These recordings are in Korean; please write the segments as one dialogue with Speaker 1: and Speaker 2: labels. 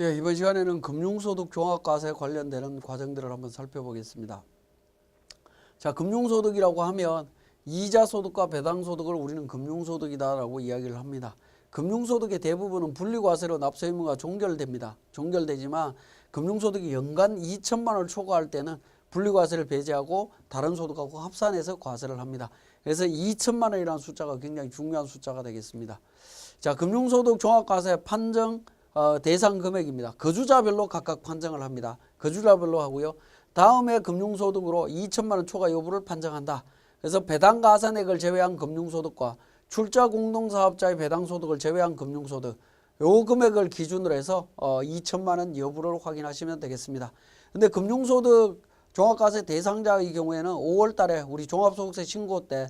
Speaker 1: 예, 이번 시간에는 금융소득 종합과세 관련되는 과정들을 한번 살펴보겠습니다. 자, 금융소득이라고 하면 이자소득과 배당소득을 우리는 금융소득이다라고 이야기를 합니다. 금융소득의 대부분은 분리과세로 납세의무가 종결됩니다. 종결되지만 금융소득이 연간 2천만 원을 초과할 때는 분리과세를 배제하고 다른 소득하고 합산해서 과세를 합니다. 그래서 2천만 원이라는 숫자가 굉장히 중요한 숫자가 되겠습니다. 자, 금융소득 종합과세 판정 대상 금액입니다. 거주자별로 각각 판정을 합니다. 거주자별로 하고요. 다음에 금융소득으로 2천만 원 초과 여부를 판정한다. 그래서 배당가산액을 제외한 금융소득과 출자 공동사업자의 배당소득을 제외한 금융소득 요 금액을 기준으로 해서 2천만 원 여부를 확인하시면 되겠습니다. 근데 금융소득 종합과세 대상자의 경우에는 5월 달에 우리 종합소득세 신고 때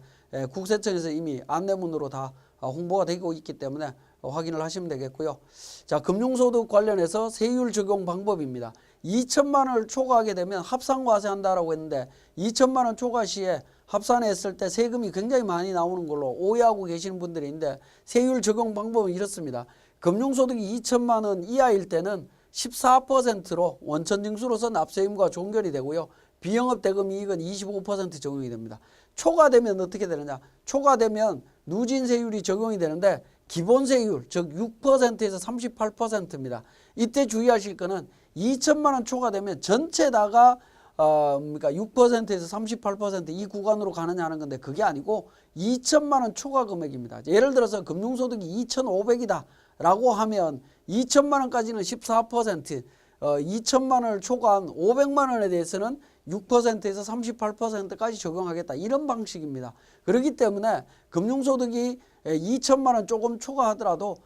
Speaker 1: 국세청에서 이미 안내문으로 다 홍보가 되고 있기 때문에 확인을 하시면 되겠고요. 자, 금융소득 관련해서 세율 적용 방법입니다. 2천만 원을 초과하게 되면 합산과세한다라고 했는데 2천만 원 초과 시에 합산했을 때 세금이 굉장히 많이 나오는 걸로 오해하고 계시는 분들이 있는데 세율 적용 방법은 이렇습니다. 금융소득이 2천만 원 이하일 때는 14%로 원천징수로서 납세의무가 종결이 되고요. 비영업 대금 이익은 25% 적용이 됩니다. 초과되면 어떻게 되느냐? 초과되면 누진세율이 적용이 되는데 기본세율 즉 6%에서 38%입니다. 이때 주의하실 거는 2천만 원 초과되면 전체다가 그러니까 6%에서 38% 이 구간으로 가느냐 하는 건데 그게 아니고 2천만 원 초과 금액입니다. 예를 들어서 금융소득이 2,500이다 라고 하면 2천만 원까지는 14%, 2천만 원을 초과한 500만 원에 대해서는 6%에서 38%까지 적용하겠다. 이런 방식입니다. 그렇기 때문에 금융소득이 2천만 원 조금 초과하더라도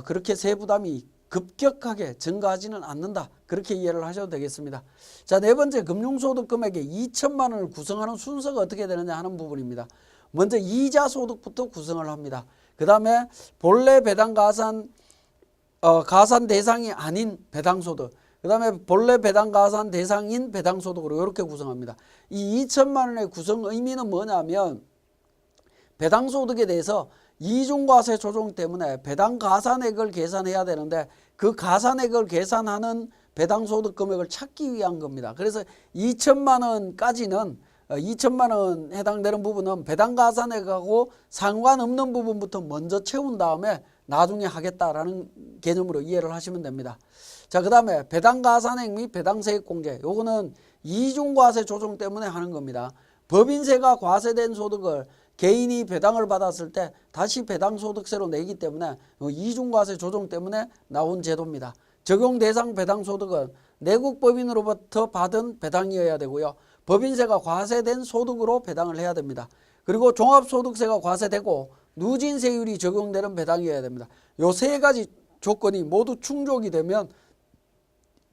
Speaker 1: 그렇게 세부담이 급격하게 증가하지는 않는다. 그렇게 이해를 하셔도 되겠습니다. 자, 네 번째 금융소득 금액의 2천만 원을 구성하는 순서가 어떻게 되느냐 하는 부분입니다. 먼저 이자소득부터 구성을 합니다. 그 다음에 본래 배당가산 가산 대상이 아닌 배당소득, 그 다음에 본래 배당가산 대상인 배당소득으로 이렇게 구성합니다. 이 2천만 원의 구성 의미는 뭐냐면 배당소득에 대해서 이중과세 조정 때문에 배당가산액을 계산해야 되는데 그 가산액을 계산하는 배당소득 금액을 찾기 위한 겁니다. 그래서 2천만 원까지는 2천만 원 해당되는 부분은 배당가산액하고 상관없는 부분부터 먼저 채운 다음에 나중에 하겠다라는 개념으로 이해를 하시면 됩니다. 자, 그 다음에 배당가산액 및 배당세액공제 요거는 이중과세 조정 때문에 하는 겁니다. 법인세가 과세된 소득을 개인이 배당을 받았을 때 다시 배당소득세로 내기 때문에 이중과세 조정 때문에 나온 제도입니다. 적용 대상 배당소득은 내국 법인으로부터 받은 배당이어야 되고요. 법인세가 과세된 소득으로 배당을 해야 됩니다. 그리고 종합소득세가 과세되고 누진세율이 적용되는 배당이어야 됩니다. 요 세 가지 조건이 모두 충족이 되면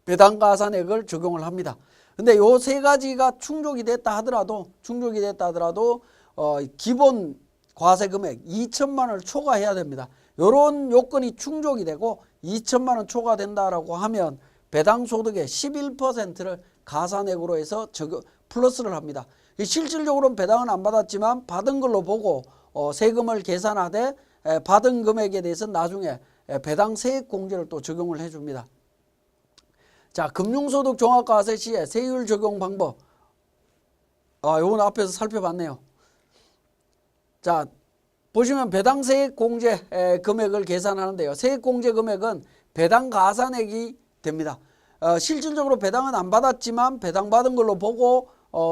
Speaker 1: 배당가산액을 적용을 합니다. 근데 요 세 가지가 충족이 됐다 하더라도 기본 과세금액 2천만 원을 초과해야 됩니다. 이런 요건이 충족이 되고 2천만 원 초과된다라고 하면 배당소득의 11%를 가산액으로 해서 플러스를 합니다. 실질적으로는 배당은 안 받았지만 받은 걸로 보고 세금을 계산하되 받은 금액에 대해서 나중에 배당세액 공제를 또 적용을 해줍니다. 자, 금융소득 종합과세 시에 세율 적용 방법 요건 앞에서 살펴봤네요. 자, 보시면 배당세액 공제 금액을 계산하는데요. 세액 공제 금액은 배당 가산액이 됩니다. 실질적으로 배당은 안 받았지만 배당 받은 걸로 보고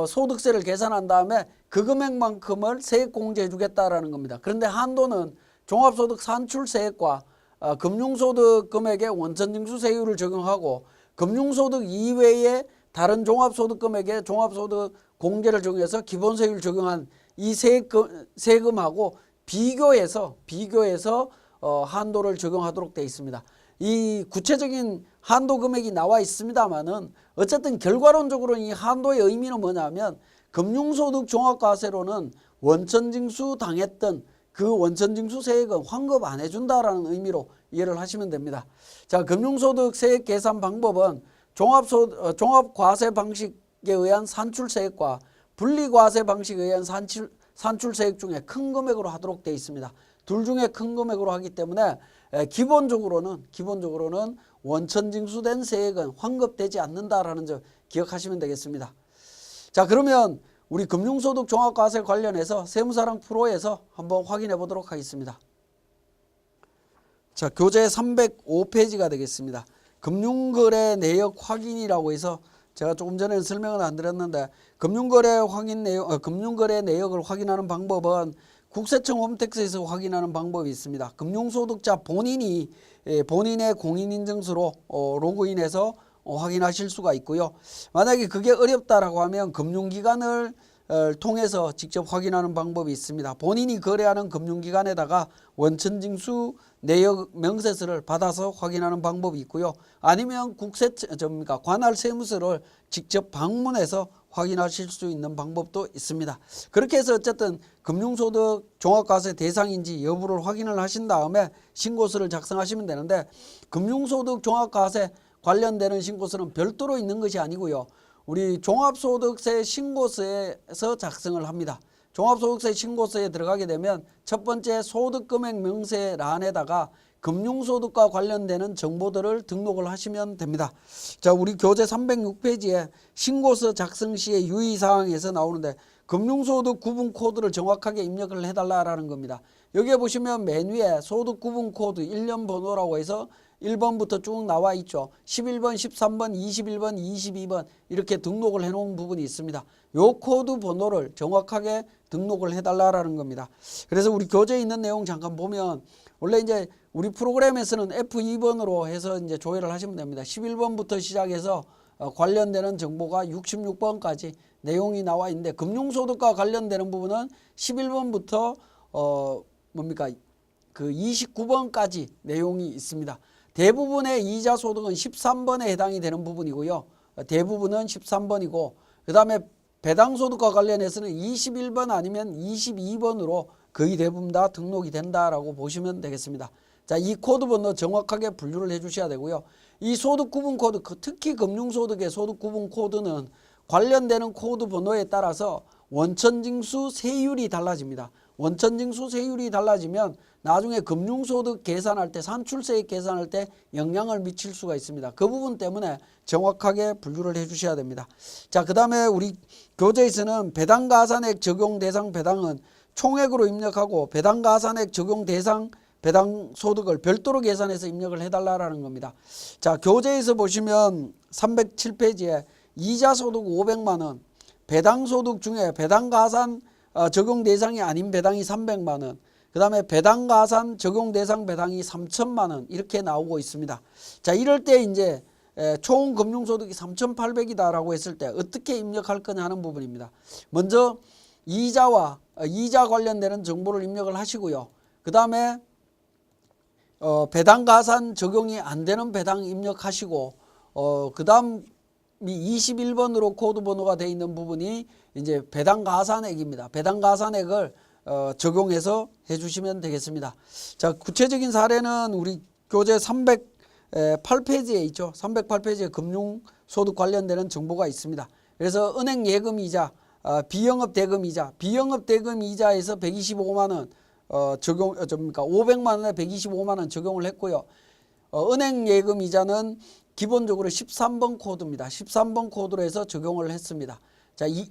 Speaker 1: 소득세를 계산한 다음에 그 금액만큼을 세액 공제해 주겠다라는 겁니다. 그런데 한도는 종합소득 산출세액과 금융소득 금액의 원천징수세율을 적용하고 금융소득 이외에 다른 종합소득 금액에 종합소득 공제를 적용해서 기본세율 적용한 이 세금하고 비교해서 한도를 적용하도록 되어 있습니다. 이 구체적인 한도 금액이 나와 있습니다만은 어쨌든 결과론적으로 이 한도의 의미는 뭐냐면 금융소득 종합과세로는 원천징수 당했던 그 원천징수 세액은 환급 안 해준다라는 의미로 이해를 하시면 됩니다. 자, 금융소득 세액 계산 방법은 종합과세 방식에 의한 산출세액과 분리과세 방식에 의한 산출세액 중에 큰 금액으로 하도록 되어 있습니다. 둘 중에 큰 금액으로 하기 때문에 기본적으로는 원천 징수된 세액은 환급되지 않는다라는 점 기억하시면 되겠습니다. 자, 그러면 우리 금융소득 종합과세 관련해서 세무사랑 프로에서 한번 확인해 보도록 하겠습니다. 자, 교재 305페이지가 되겠습니다. 금융거래 내역 확인이라고 해서 제가 조금 전에 설명을 안 드렸는데 금융거래 내역을 확인하는 방법은 국세청 홈택스에서 확인하는 방법이 있습니다. 금융소득자 본인의 공인인증서로 로그인해서 확인하실 수가 있고요. 만약에 그게 어렵다라고 하면 금융기관을 통해서 직접 확인하는 방법이 있습니다. 본인이 거래하는 금융기관에다가 원천징수 내역 명세서를 받아서 확인하는 방법이 있고요. 아니면 관할 세무서를 직접 방문해서 확인하실 수 있는 방법도 있습니다. 그렇게 해서 어쨌든 금융소득 종합과세 대상인지 여부를 확인을 하신 다음에 신고서를 작성하시면 되는데, 금융소득 종합과세 관련되는 신고서는 별도로 있는 것이 아니고요. 우리 종합소득세 신고서에서 작성을 합니다. 종합소득세 신고서에 들어가게 되면 첫 번째 소득금액 명세란에다가 금융소득과 관련되는 정보들을 등록을 하시면 됩니다. 자, 우리 교재 306페이지에 신고서 작성 시의 유의사항에서 나오는데 금융소득 구분 코드를 정확하게 입력을 해달라는 겁니다. 여기에 보시면 맨 위에 소득 구분 코드 1년 번호라고 해서 1번부터 쭉 나와 있죠. 11번, 13번, 21번, 22번 이렇게 등록을 해놓은 부분이 있습니다. 요 코드 번호를 정확하게 등록을 해달라는 겁니다. 그래서 우리 교재에 있는 내용 잠깐 보면 원래 이제 우리 프로그램에서는 F2번으로 해서 이제 조회를 하시면 됩니다. 11번부터 시작해서 관련되는 정보가 66번까지 내용이 나와 있는데 금융소득과 관련되는 부분은 11번부터 그 29번까지 내용이 있습니다. 대부분의 이자 소득은 13번에 해당이 되는 부분이고요. 대부분은 13번이고 그 다음에 배당소득과 관련해서는 21번 아니면 22번으로 거의 대부분 다 등록이 된다라고 보시면 되겠습니다. 자, 이 코드 번호 정확하게 분류를 해 주셔야 되고요. 이 소득 구분 코드, 특히 금융소득의 소득 구분 코드는 관련되는 코드 번호에 따라서 원천징수 세율이 달라집니다. 원천징수 세율이 달라지면 나중에 금융소득 계산할 때, 산출세액 계산할 때 영향을 미칠 수가 있습니다. 그 부분 때문에 정확하게 분류를 해 주셔야 됩니다. 자, 그 다음에 우리 교재에서는 배당가산액 적용 대상 배당은 총액으로 입력하고 배당가산액 적용 대상 배당소득을 별도로 계산해서 입력을 해달라는 겁니다. 자, 교재에서 보시면 307페이지에 이자소득 500만원, 배당소득 중에 배당가산 적용 대상이 아닌 배당이 300만원, 그 다음에 배당가산 적용 대상 배당이 3천만원 이렇게 나오고 있습니다. 자, 이럴 때 이제 총 금융소득이 3,800이다라고 했을 때 어떻게 입력할 거냐 하는 부분입니다. 먼저 이자 관련되는 정보를 입력을 하시고요. 그 다음에 배당가산 적용이 안 되는 배당 입력하시고 그 다음이 21번으로 코드 번호가 되어 있는 부분이 이제 배당가산액입니다. 배당가산액을 적용해서 해주시면 되겠습니다. 자, 구체적인 사례는 우리 교재 308페이지에 있죠. 308페이지에 금융소득 관련되는 정보가 있습니다. 그래서 은행 예금이자, 비영업 대금이자, 비영업 대금이자에서 125만원 적용, 500만원에 125만원 적용을 했고요. 은행 예금이자는 기본적으로 13번 코드입니다. 13번 코드로 해서 적용을 했습니다. 자, 이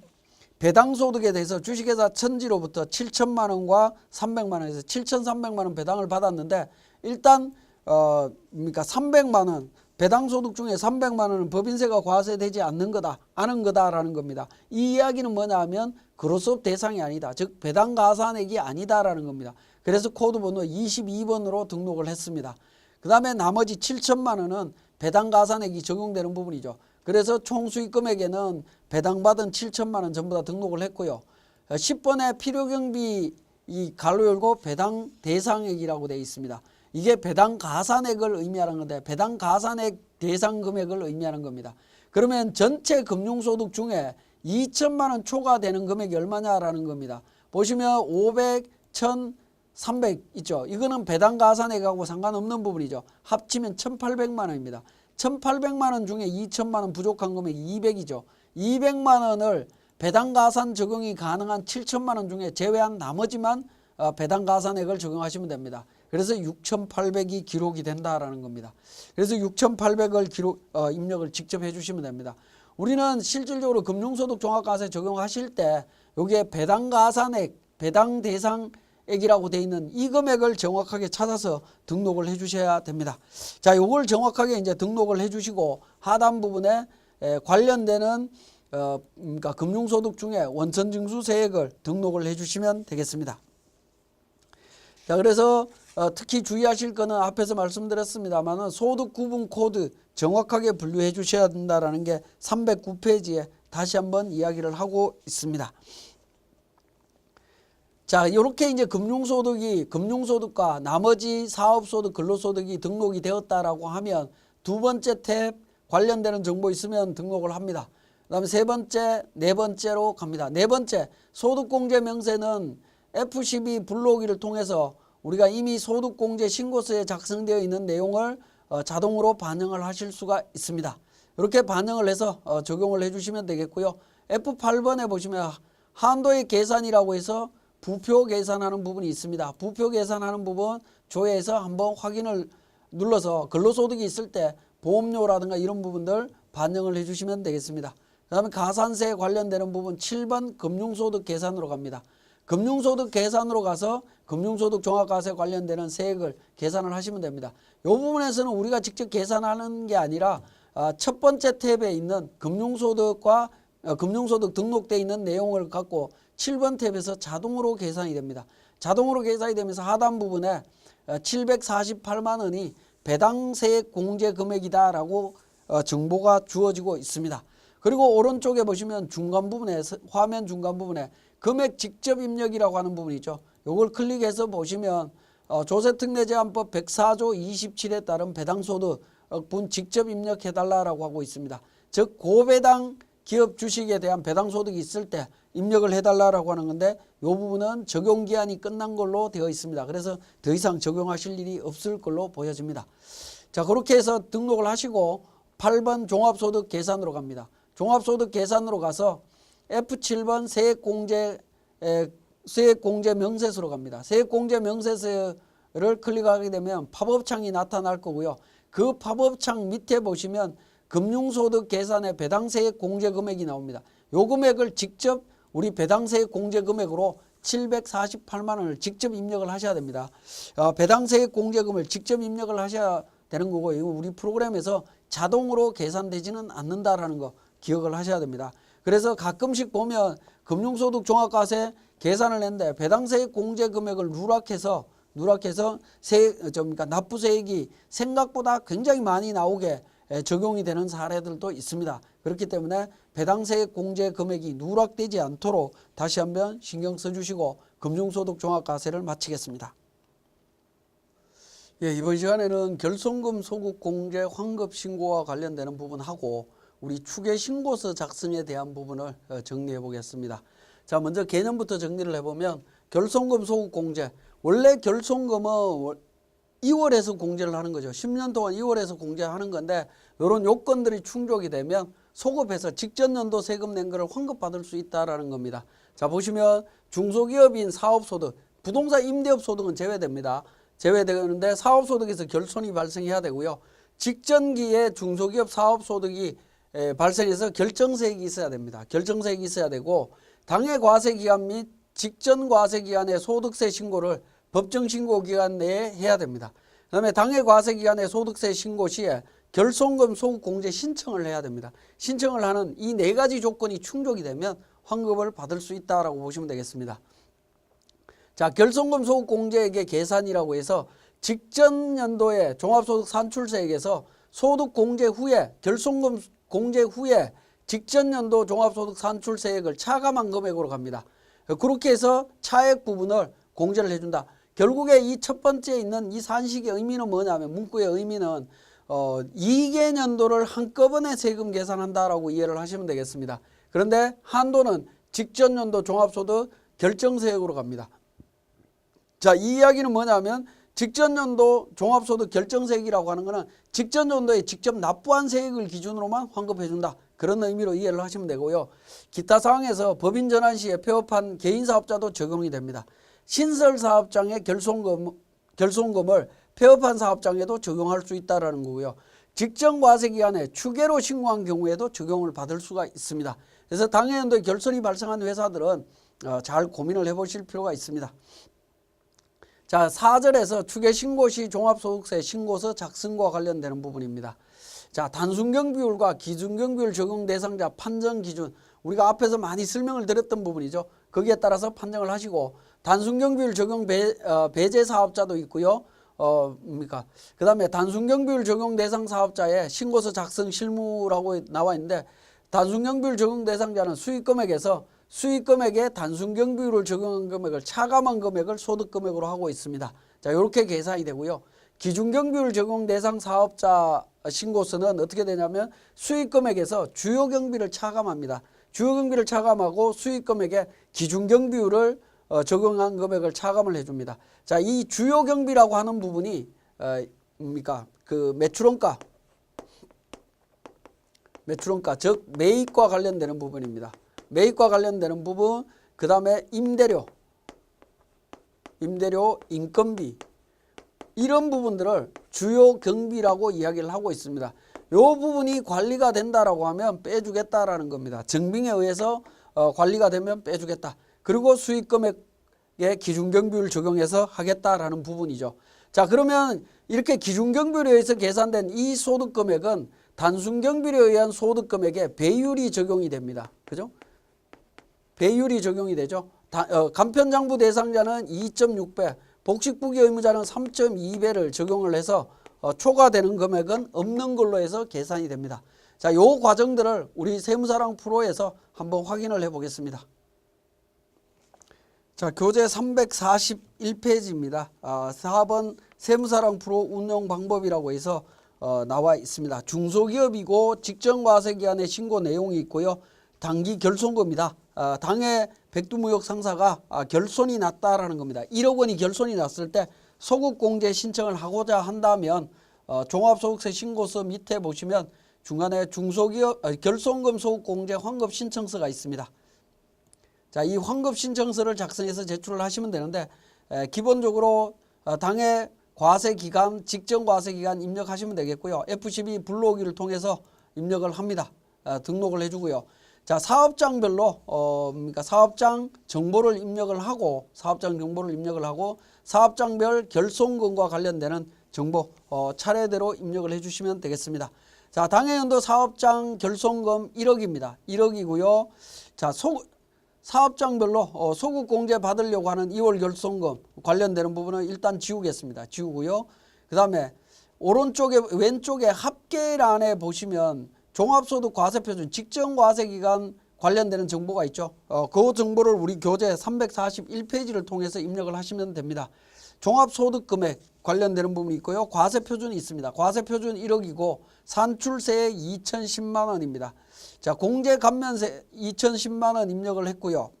Speaker 1: 배당소득에 대해서 주식회사 천지로부터 7천만원과 300만원에서 7,300만원 배당을 받았는데 일단 300만원 배당소득 중에 300만원은 법인세가 과세되지 않는 거다라는 겁니다. 이 이야기는 뭐냐 하면 그로수업 대상이 아니다. 즉 배당가산액이 아니다라는 겁니다. 그래서 코드번호 22번으로 등록을 했습니다. 그 다음에 나머지 7천만원은 배당가산액이 적용되는 부분이죠. 그래서 총수익금액에는 배당받은 7천만원 전부 다 등록을 했고요. 10번에 필요경비 이 가로 열고 배당 대상액이라고 되어 있습니다. 이게 배당가산액을 의미하는 건데 배당가산액 대상 금액을 의미하는 겁니다. 그러면 전체 금융소득 중에 2천만원 초과되는 금액이 얼마냐라는 겁니다. 보시면 500, 1000, 300 있죠. 이거는 배당가산액하고 상관없는 부분이죠. 합치면 1800만원입니다. 1800만원 중에 2천만원 부족한 금액이 200이죠. 200만원을 배당가산 적용이 가능한 7천만원 중에 제외한 나머지만 배당가산액을 적용하시면 됩니다. 그래서 6,800이 기록이 된다라는 겁니다. 그래서 6,800을 입력을 직접 해주시면 됩니다. 우리는 실질적으로 금융소득 종합과세 적용하실 때 여기에 배당가산액, 배당 대상액이라고 되어 있는 이 금액을 정확하게 찾아서 등록을 해주셔야 됩니다. 자, 요걸 정확하게 이제 등록을 해주시고 하단 부분에 관련되는 그러니까 금융소득 중에 원천징수세액을 등록을 해주시면 되겠습니다. 자, 그래서 특히 주의하실 거는 앞에서 말씀드렸습니다만 소득 구분 코드 정확하게 분류해 주셔야 된다는 게 309페이지에 다시 한번 이야기를 하고 있습니다. 자, 이렇게 이제 금융소득과 나머지 사업소득, 근로소득이 등록이 되었다라고 하면 두 번째 탭 관련되는 정보 있으면 등록을 합니다. 그 다음에 세 번째, 네 번째로 갑니다. 네 번째, 소득공제 명세는 F12 불러오기를 통해서 우리가 이미 소득공제 신고서에 작성되어 있는 내용을 자동으로 반영을 하실 수가 있습니다. 이렇게 반영을 해서 적용을 해주시면 되겠고요. F8번에 보시면 한도의 계산이라고 해서 부표 계산하는 부분이 있습니다. 부표 계산하는 부분 조회해서 한번 확인을 눌러서 근로소득이 있을 때 보험료라든가 이런 부분들 반영을 해주시면 되겠습니다. 그 다음에 가산세에 관련되는 부분 7번 금융소득 계산으로 갑니다. 금융소득 계산으로 가서 금융소득 종합과세 관련되는 세액을 계산을 하시면 됩니다. 이 부분에서는 우리가 직접 계산하는 게 아니라 첫 번째 탭에 있는 금융소득과 금융소득 등록되어 있는 내용을 갖고 7번 탭에서 자동으로 계산이 됩니다. 자동으로 계산이 되면서 하단 부분에 748만 원이 배당세액 공제 금액이다라고 정보가 주어지고 있습니다. 그리고 오른쪽에 보시면 중간 부분에 화면 중간 부분에 금액 직접 입력이라고 하는 부분이 있죠. 이걸 클릭해서 보시면 조세특례제한법 104조 27에 따른 배당소득분 직접 입력해달라고 하고 있습니다. 즉 고배당 기업 주식에 대한 배당소득이 있을 때 입력을 해달라고 하는 건데 이 부분은 적용기한이 끝난 걸로 되어 있습니다. 그래서 더 이상 적용하실 일이 없을 걸로 보여집니다. 자, 그렇게 해서 등록을 하시고 8번 종합소득 계산으로 갑니다. 종합소득 계산으로 가서 F7번 세액공제 명세서로 갑니다. 세액공제 명세서를 클릭하게 되면 팝업창이 나타날 거고요. 그 팝업창 밑에 보시면 금융소득 계산의 배당세액 공제 금액이 나옵니다. 요 금액을 직접 우리 배당세액 공제 금액으로 748만 원을 직접 입력을 하셔야 됩니다. 배당세액 공제금을 직접 입력을 하셔야 되는 거고 이거 우리 프로그램에서 자동으로 계산되지는 않는다라는 거 기억을 하셔야 됩니다. 그래서 가끔씩 보면 금융소득 종합과세 계산을 했는데 배당세액 공제 금액을 누락해서 그러니까 납부세액이 생각보다 굉장히 많이 나오게 적용이 되는 사례들도 있습니다. 그렇기 때문에 배당세액 공제 금액이 누락되지 않도록 다시 한번 신경 써주시고 금융소득 종합과세를 마치겠습니다. 예, 이번 시간에는 결손금 소급 공제 환급 신고와 관련되는 부분하고 우리 추계신고서 작성에 대한 부분을 정리해 보겠습니다. 자, 먼저 개념부터 정리를 해보면 결손금 소급 공제, 원래 결손금은 2월에서 공제를 하는 거죠. 10년 동안 2월에서 공제하는 건데 이런 요건들이 충족이 되면 소급해서 직전 연도 세금 낸 거를 환급받을 수 있다라는 겁니다. 자, 보시면 중소기업인 사업소득, 부동산 임대업 소득은 제외됩니다. 제외되는데 사업소득에서 결손이 발생해야 되고요. 직전기에 중소기업 사업소득이 발생해서 결정세액이 있어야 됩니다. 결정세액이 있어야 되고 당해 과세기간 및 직전 과세기간의 소득세 신고를 법정신고기간 내에 해야 됩니다. 그 다음에 당해 과세기간의 소득세 신고 시에 결손금 소급공제 신청을 해야 됩니다. 신청을 하는 이 네 가지 조건이 충족이 되면 환급을 받을 수 있다라고 보시면 되겠습니다. 자, 결손금 소급공제액의 계산이라고 해서 직전 연도에 종합소득 산출세액에서 소득 공제 후에 결손금 공제 후에 직전 연도 종합소득 산출세액을 차감한 금액으로 갑니다. 그렇게 해서 차액 부분을 공제를 해준다. 결국에 이 첫 번째 있는 이 산식의 의미는 뭐냐면 문구의 의미는 이계년도를 한꺼번에 세금 계산한다라고 이해를 하시면 되겠습니다. 그런데 한도는 직전 연도 종합소득 결정세액으로 갑니다. 자, 이 이야기는 뭐냐면 직전 연도 종합소득 결정세액이라고 하는 것은 직전 연도에 직접 납부한 세액을 기준으로만 환급해준다. 그런 의미로 이해를 하시면 되고요. 기타 사항에서 법인 전환 시에 폐업한 개인사업자도 적용이 됩니다. 신설사업장의 결손금을 폐업한 사업장에도 적용할 수 있다는 거고요. 직전과세기간에 추계로 신고한 경우에도 적용을 받을 수가 있습니다. 그래서 당해연도에 결손이 발생한 회사들은 잘 고민을 해보실 필요가 있습니다. 자, 4절에서 추계신고 시 종합소득세 신고서 작성과 관련되는 부분입니다. 자, 단순경비율과 기준경비율 적용 대상자 판정 기준, 우리가 앞에서 많이 설명을 드렸던 부분이죠. 거기에 따라서 판정을 하시고, 단순경비율 적용 배제 사업자도 있고요. 그 다음에 단순경비율 적용 대상 사업자의 신고서 작성 실무라고 나와 있는데, 단순경비율 적용 대상자는 수익금액에서 수익금액에 단순경비율을 적용한 금액을 차감한 금액을 소득금액으로 하고 있습니다. 자, 이렇게 계산이 되고요. 기준경비율 적용 대상 사업자 신고서는 어떻게 되냐면 수익금액에서 주요경비를 차감합니다. 주요경비를 차감하고 수익금액에 기준경비율을 적용한 금액을 차감을 해줍니다. 자, 이 주요경비라고 하는 부분이 그 매출원가, 즉 매입과 관련되는 부분입니다. 매입과 관련되는 부분, 그 다음에 임대료, 인건비, 이런 부분들을 주요 경비라고 이야기를 하고 있습니다. 이 부분이 관리가 된다라고 하면 빼주겠다라는 겁니다. 증빙에 의해서 관리가 되면 빼주겠다. 그리고 수익금액에 기준경비율 적용해서 하겠다라는 부분이죠. 자, 그러면 이렇게 기준경비율에 의해서 계산된 이 소득금액은 단순경비율에 의한 소득금액에 배율이 적용이 됩니다. 그죠? 배율이 적용이 되죠. 간편장부 대상자는 2.6배, 복식부기 의무자는 3.2배를 적용을 해서 초과되는 금액은 없는 걸로 해서 계산이 됩니다. 자, 요 과정들을 우리 세무사랑 프로에서 한번 확인을 해 보겠습니다. 자, 교재 341페이지입니다. 4번 세무사랑 프로 운영 방법이라고 해서 나와 있습니다. 중소기업이고 직전과세기간의 신고 내용이 있고요. 당기 결손금이다. 당해 백두무역 상사가 결손이 났다라는 겁니다. 1억 원이 결손이 났을 때 소급공제 신청을 하고자 한다면 종합소득세 신고서 밑에 보시면 중간에 중소기업 결손금 소급공제 환급 신청서가 있습니다. 자, 이 환급 신청서를 작성해서 제출을 하시면 되는데 기본적으로 당해 과세기간, 직전과세기간 입력하시면 되겠고요. F12 불러오기를 통해서 입력을 합니다. 등록을 해주고요. 자, 사업장별로 사업장 정보를 입력을 하고 사업장별 결손금과 관련되는 정보 차례대로 입력을 해주시면 되겠습니다. 자, 당해연도 사업장 결손금 1억입니다. 1억이고요. 자, 사업장별로 소급공제 받으려고 하는 2월 결손금 관련되는 부분은 일단 지우겠습니다. 지우고요. 그 다음에 왼쪽에 합계란에 보시면 종합소득 과세표준 직전과세기간 관련되는 정보가 있죠. 그 정보를 우리 교재 341페이지를 통해서 입력을 하시면 됩니다. 종합소득금액 관련되는 부분이 있고요. 과세표준이 있습니다. 과세표준 1억이고 산출세 2,010만 원입니다. 자, 공제감면세 2,010만 원 입력을 했고요.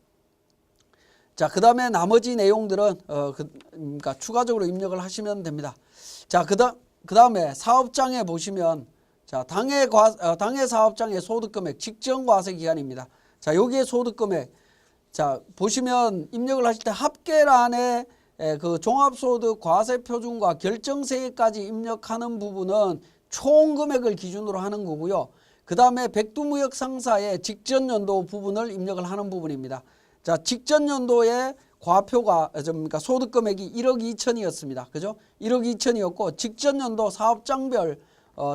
Speaker 1: 자, 그 다음에 나머지 내용들은 추가적으로 입력을 하시면 됩니다. 자, 그 다음에 사업장에 보시면 자, 당해 사업장의 소득금액 직전과세기간입니다. 자, 여기에 소득금액 자, 보시면 입력을 하실 때 합계란에 그 종합소득 과세표준과 결정세액까지 입력하는 부분은 총 금액을 기준으로 하는 거고요. 그 다음에 백두무역 상사의 직전연도 부분을 입력을 하는 부분입니다. 자, 직전연도의 과표가 소득금액이 1억 2천이었습니다. 그죠? 1억 2천이었고 직전연도 사업장별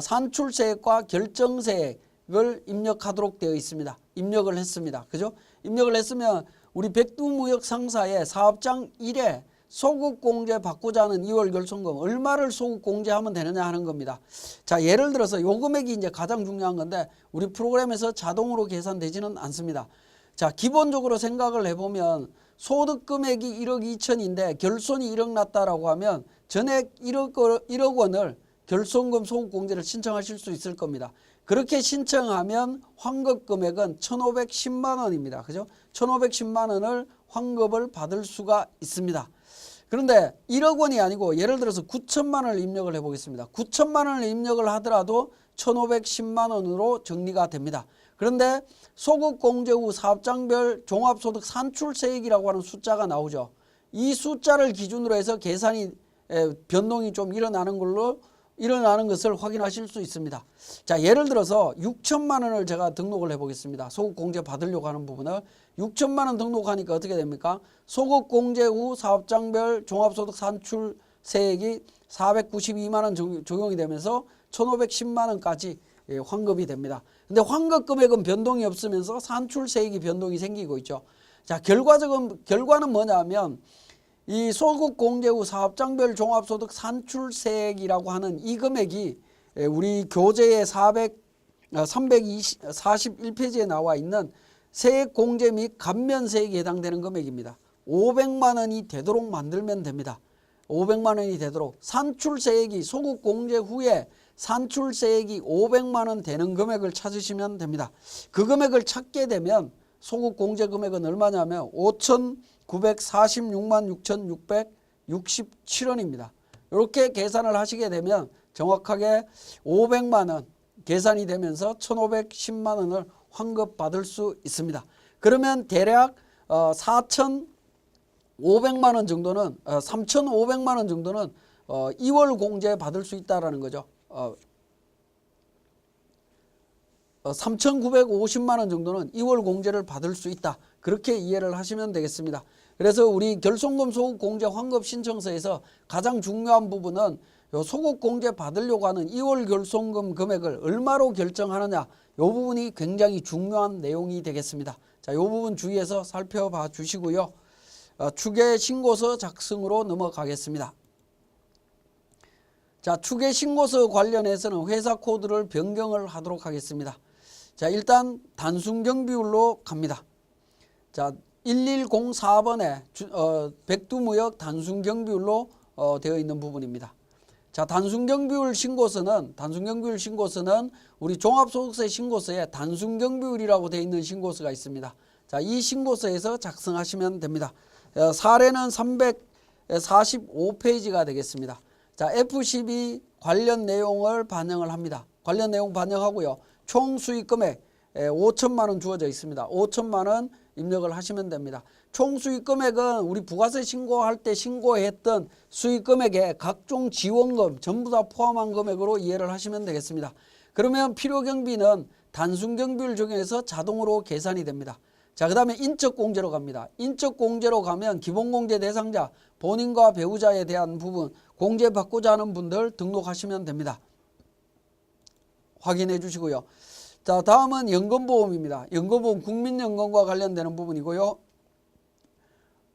Speaker 1: 산출세액과 결정세액을 입력하도록 되어 있습니다. 입력을 했습니다. 그죠? 입력을 했으면 우리 백두무역 상사의 사업장 1에 소급공제 받고자 하는 2월 결손금 얼마를 소급공제하면 되느냐 하는 겁니다. 자, 예를 들어서 요 금액이 이제 가장 중요한 건데 우리 프로그램에서 자동으로 계산되지는 않습니다. 자, 기본적으로 생각을 해보면 소득금액이 1억 2천인데 결손이 1억 났다라고 하면 전액 1억 원을 결손금 소급공제를 신청하실 수 있을 겁니다. 그렇게 신청하면 환급금액은 1,510만 원입니다. 그죠? 1,510만 원을 환급을 받을 수가 있습니다. 그런데 1억 원이 아니고 예를 들어서 9천만 원을 입력을 해보겠습니다. 9천만 원을 입력을 하더라도 1,510만 원으로 정리가 됩니다. 그런데 소급공제 후 사업장별 종합소득 산출세액이라고 하는 숫자가 나오죠. 이 숫자를 기준으로 해서 계산이 변동이 좀 일어나는 것을 확인하실 수 있습니다. 자, 예를 들어서 6천만 원을 제가 등록을 해보겠습니다. 소득공제 받으려고 하는 부분을 6천만 원 등록하니까 어떻게 됩니까? 소득공제 후 사업장별 종합소득 산출세액이 492만 원 적용이 되면서 1,510만 원까지 환급이 됩니다. 근데 환급 금액은 변동이 없으면서 산출세액이 변동이 생기고 있죠. 자, 결과는 뭐냐면 이 소득공제 후 사업장별 종합소득 산출세액이라고 하는 이 금액이 우리 교재의 341페이지에 나와 있는 세액공제 및 감면세액에 해당되는 금액입니다. 500만 원이 되도록 만들면 됩니다. 500만 원이 되도록 산출세액이 소득공제 후에 산출세액이 500만 원 되는 금액을 찾으시면 됩니다. 그 금액을 찾게 되면 소득공제 금액은 얼마냐면 5,946만 6,667원입니다. 이렇게 계산을 하시게 되면 정확하게 500만 원 계산이 되면서 1,510만 원을 환급받을 수 있습니다. 그러면 대략 4,500만 원 정도는 3,500만 원 정도는 2월 공제 받을 수 있다라는 거죠. 3,950만 원 정도는 2월 공제를 받을 수 있다. 그렇게 이해를 하시면 되겠습니다. 그래서 우리 결손금 소득공제 환급 신청서에서 가장 중요한 부분은 소득공제 받으려고 하는 2월 결손금 금액을 얼마로 결정하느냐, 이 부분이 굉장히 중요한 내용이 되겠습니다. 자, 이 부분 주의해서 살펴봐 주시고요. 추계신고서 작성으로 넘어가겠습니다. 자, 추계신고서 관련해서는 회사 코드를 변경을 하도록 하겠습니다. 자, 일단 단순경비율로 갑니다. 자, 1104번에 백두무역 단순경비율로 되어 있는 부분입니다. 자, 단순경비율 신고서는 우리 종합소득세 신고서에 단순경비율이라고 되어 있는 신고서가 있습니다. 자, 이 신고서에서 작성하시면 됩니다. 사례는 345페이지가 되겠습니다. 자, F12 관련 내용을 반영을 합니다. 관련 내용 반영하고요. 총 수익금액 5천만 원 주어져 있습니다. 5천만 원 입력을 하시면 됩니다. 총 수익금액은 우리 부가세 신고할 때 신고했던 수익금액에 각종 지원금 전부 다 포함한 금액으로 이해를 하시면 되겠습니다. 그러면 필요경비는 단순경비율 적용해서 자동으로 계산이 됩니다. 자, 그 다음에 인적공제로 갑니다. 인적공제로 가면 기본공제 대상자, 본인과 배우자에 대한 부분 공제받고자 하는 분들 등록하시면 됩니다. 확인해 주시고요. 자, 다음은 연금보험입니다. 연금보험 국민연금과 관련되는 부분이고요.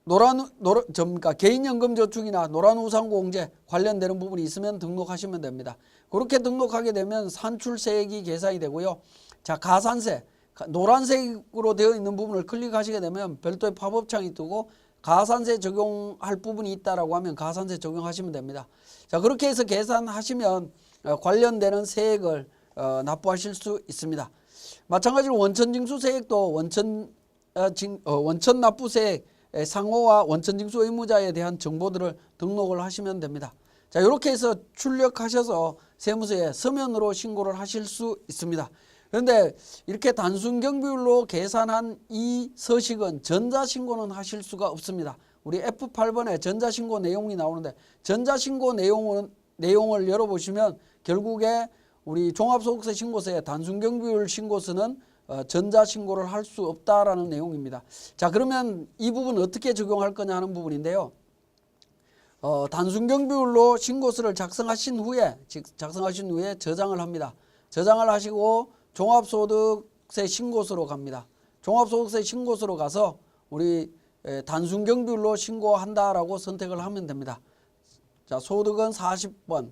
Speaker 1: 그러니까 개인연금저축이나 노란우산공제 관련되는 부분이 있으면 등록하시면 됩니다. 그렇게 등록하게 되면 산출세액이 계산이 되고요. 자, 가산세, 노란색으로 되어 있는 부분을 클릭하시게 되면 별도의 팝업창이 뜨고 가산세 적용할 부분이 있다라고 하면 가산세 적용하시면 됩니다. 자, 그렇게 해서 계산하시면 관련되는 세액을 납부하실 수 있습니다. 마찬가지로 원천징수세액도 원천납부세액 상호와 원천징수 의무자에 대한 정보들을 등록을 하시면 됩니다. 자, 이렇게 해서 출력하셔서 세무서에 서면으로 신고를 하실 수 있습니다. 그런데 이렇게 단순경비율로 계산한 이 서식은 전자신고는 하실 수가 없습니다. 우리 F8번에 전자신고 내용이 나오는데 전자신고 내용을 열어보시면 결국에 우리 종합소득세 신고서에 단순경비율 신고서는 전자신고를 할 수 없다라는 내용입니다. 자, 그러면 이 부분 어떻게 적용할 거냐 하는 부분인데요. 단순경비율로 신고서를 작성하신 후에 저장을 합니다. 저장을 하시고 종합소득세 신고서로 갑니다. 종합소득세 신고서로 가서 우리 단순경비율로 신고한다라고 선택을 하면 됩니다. 자, 소득은 40번,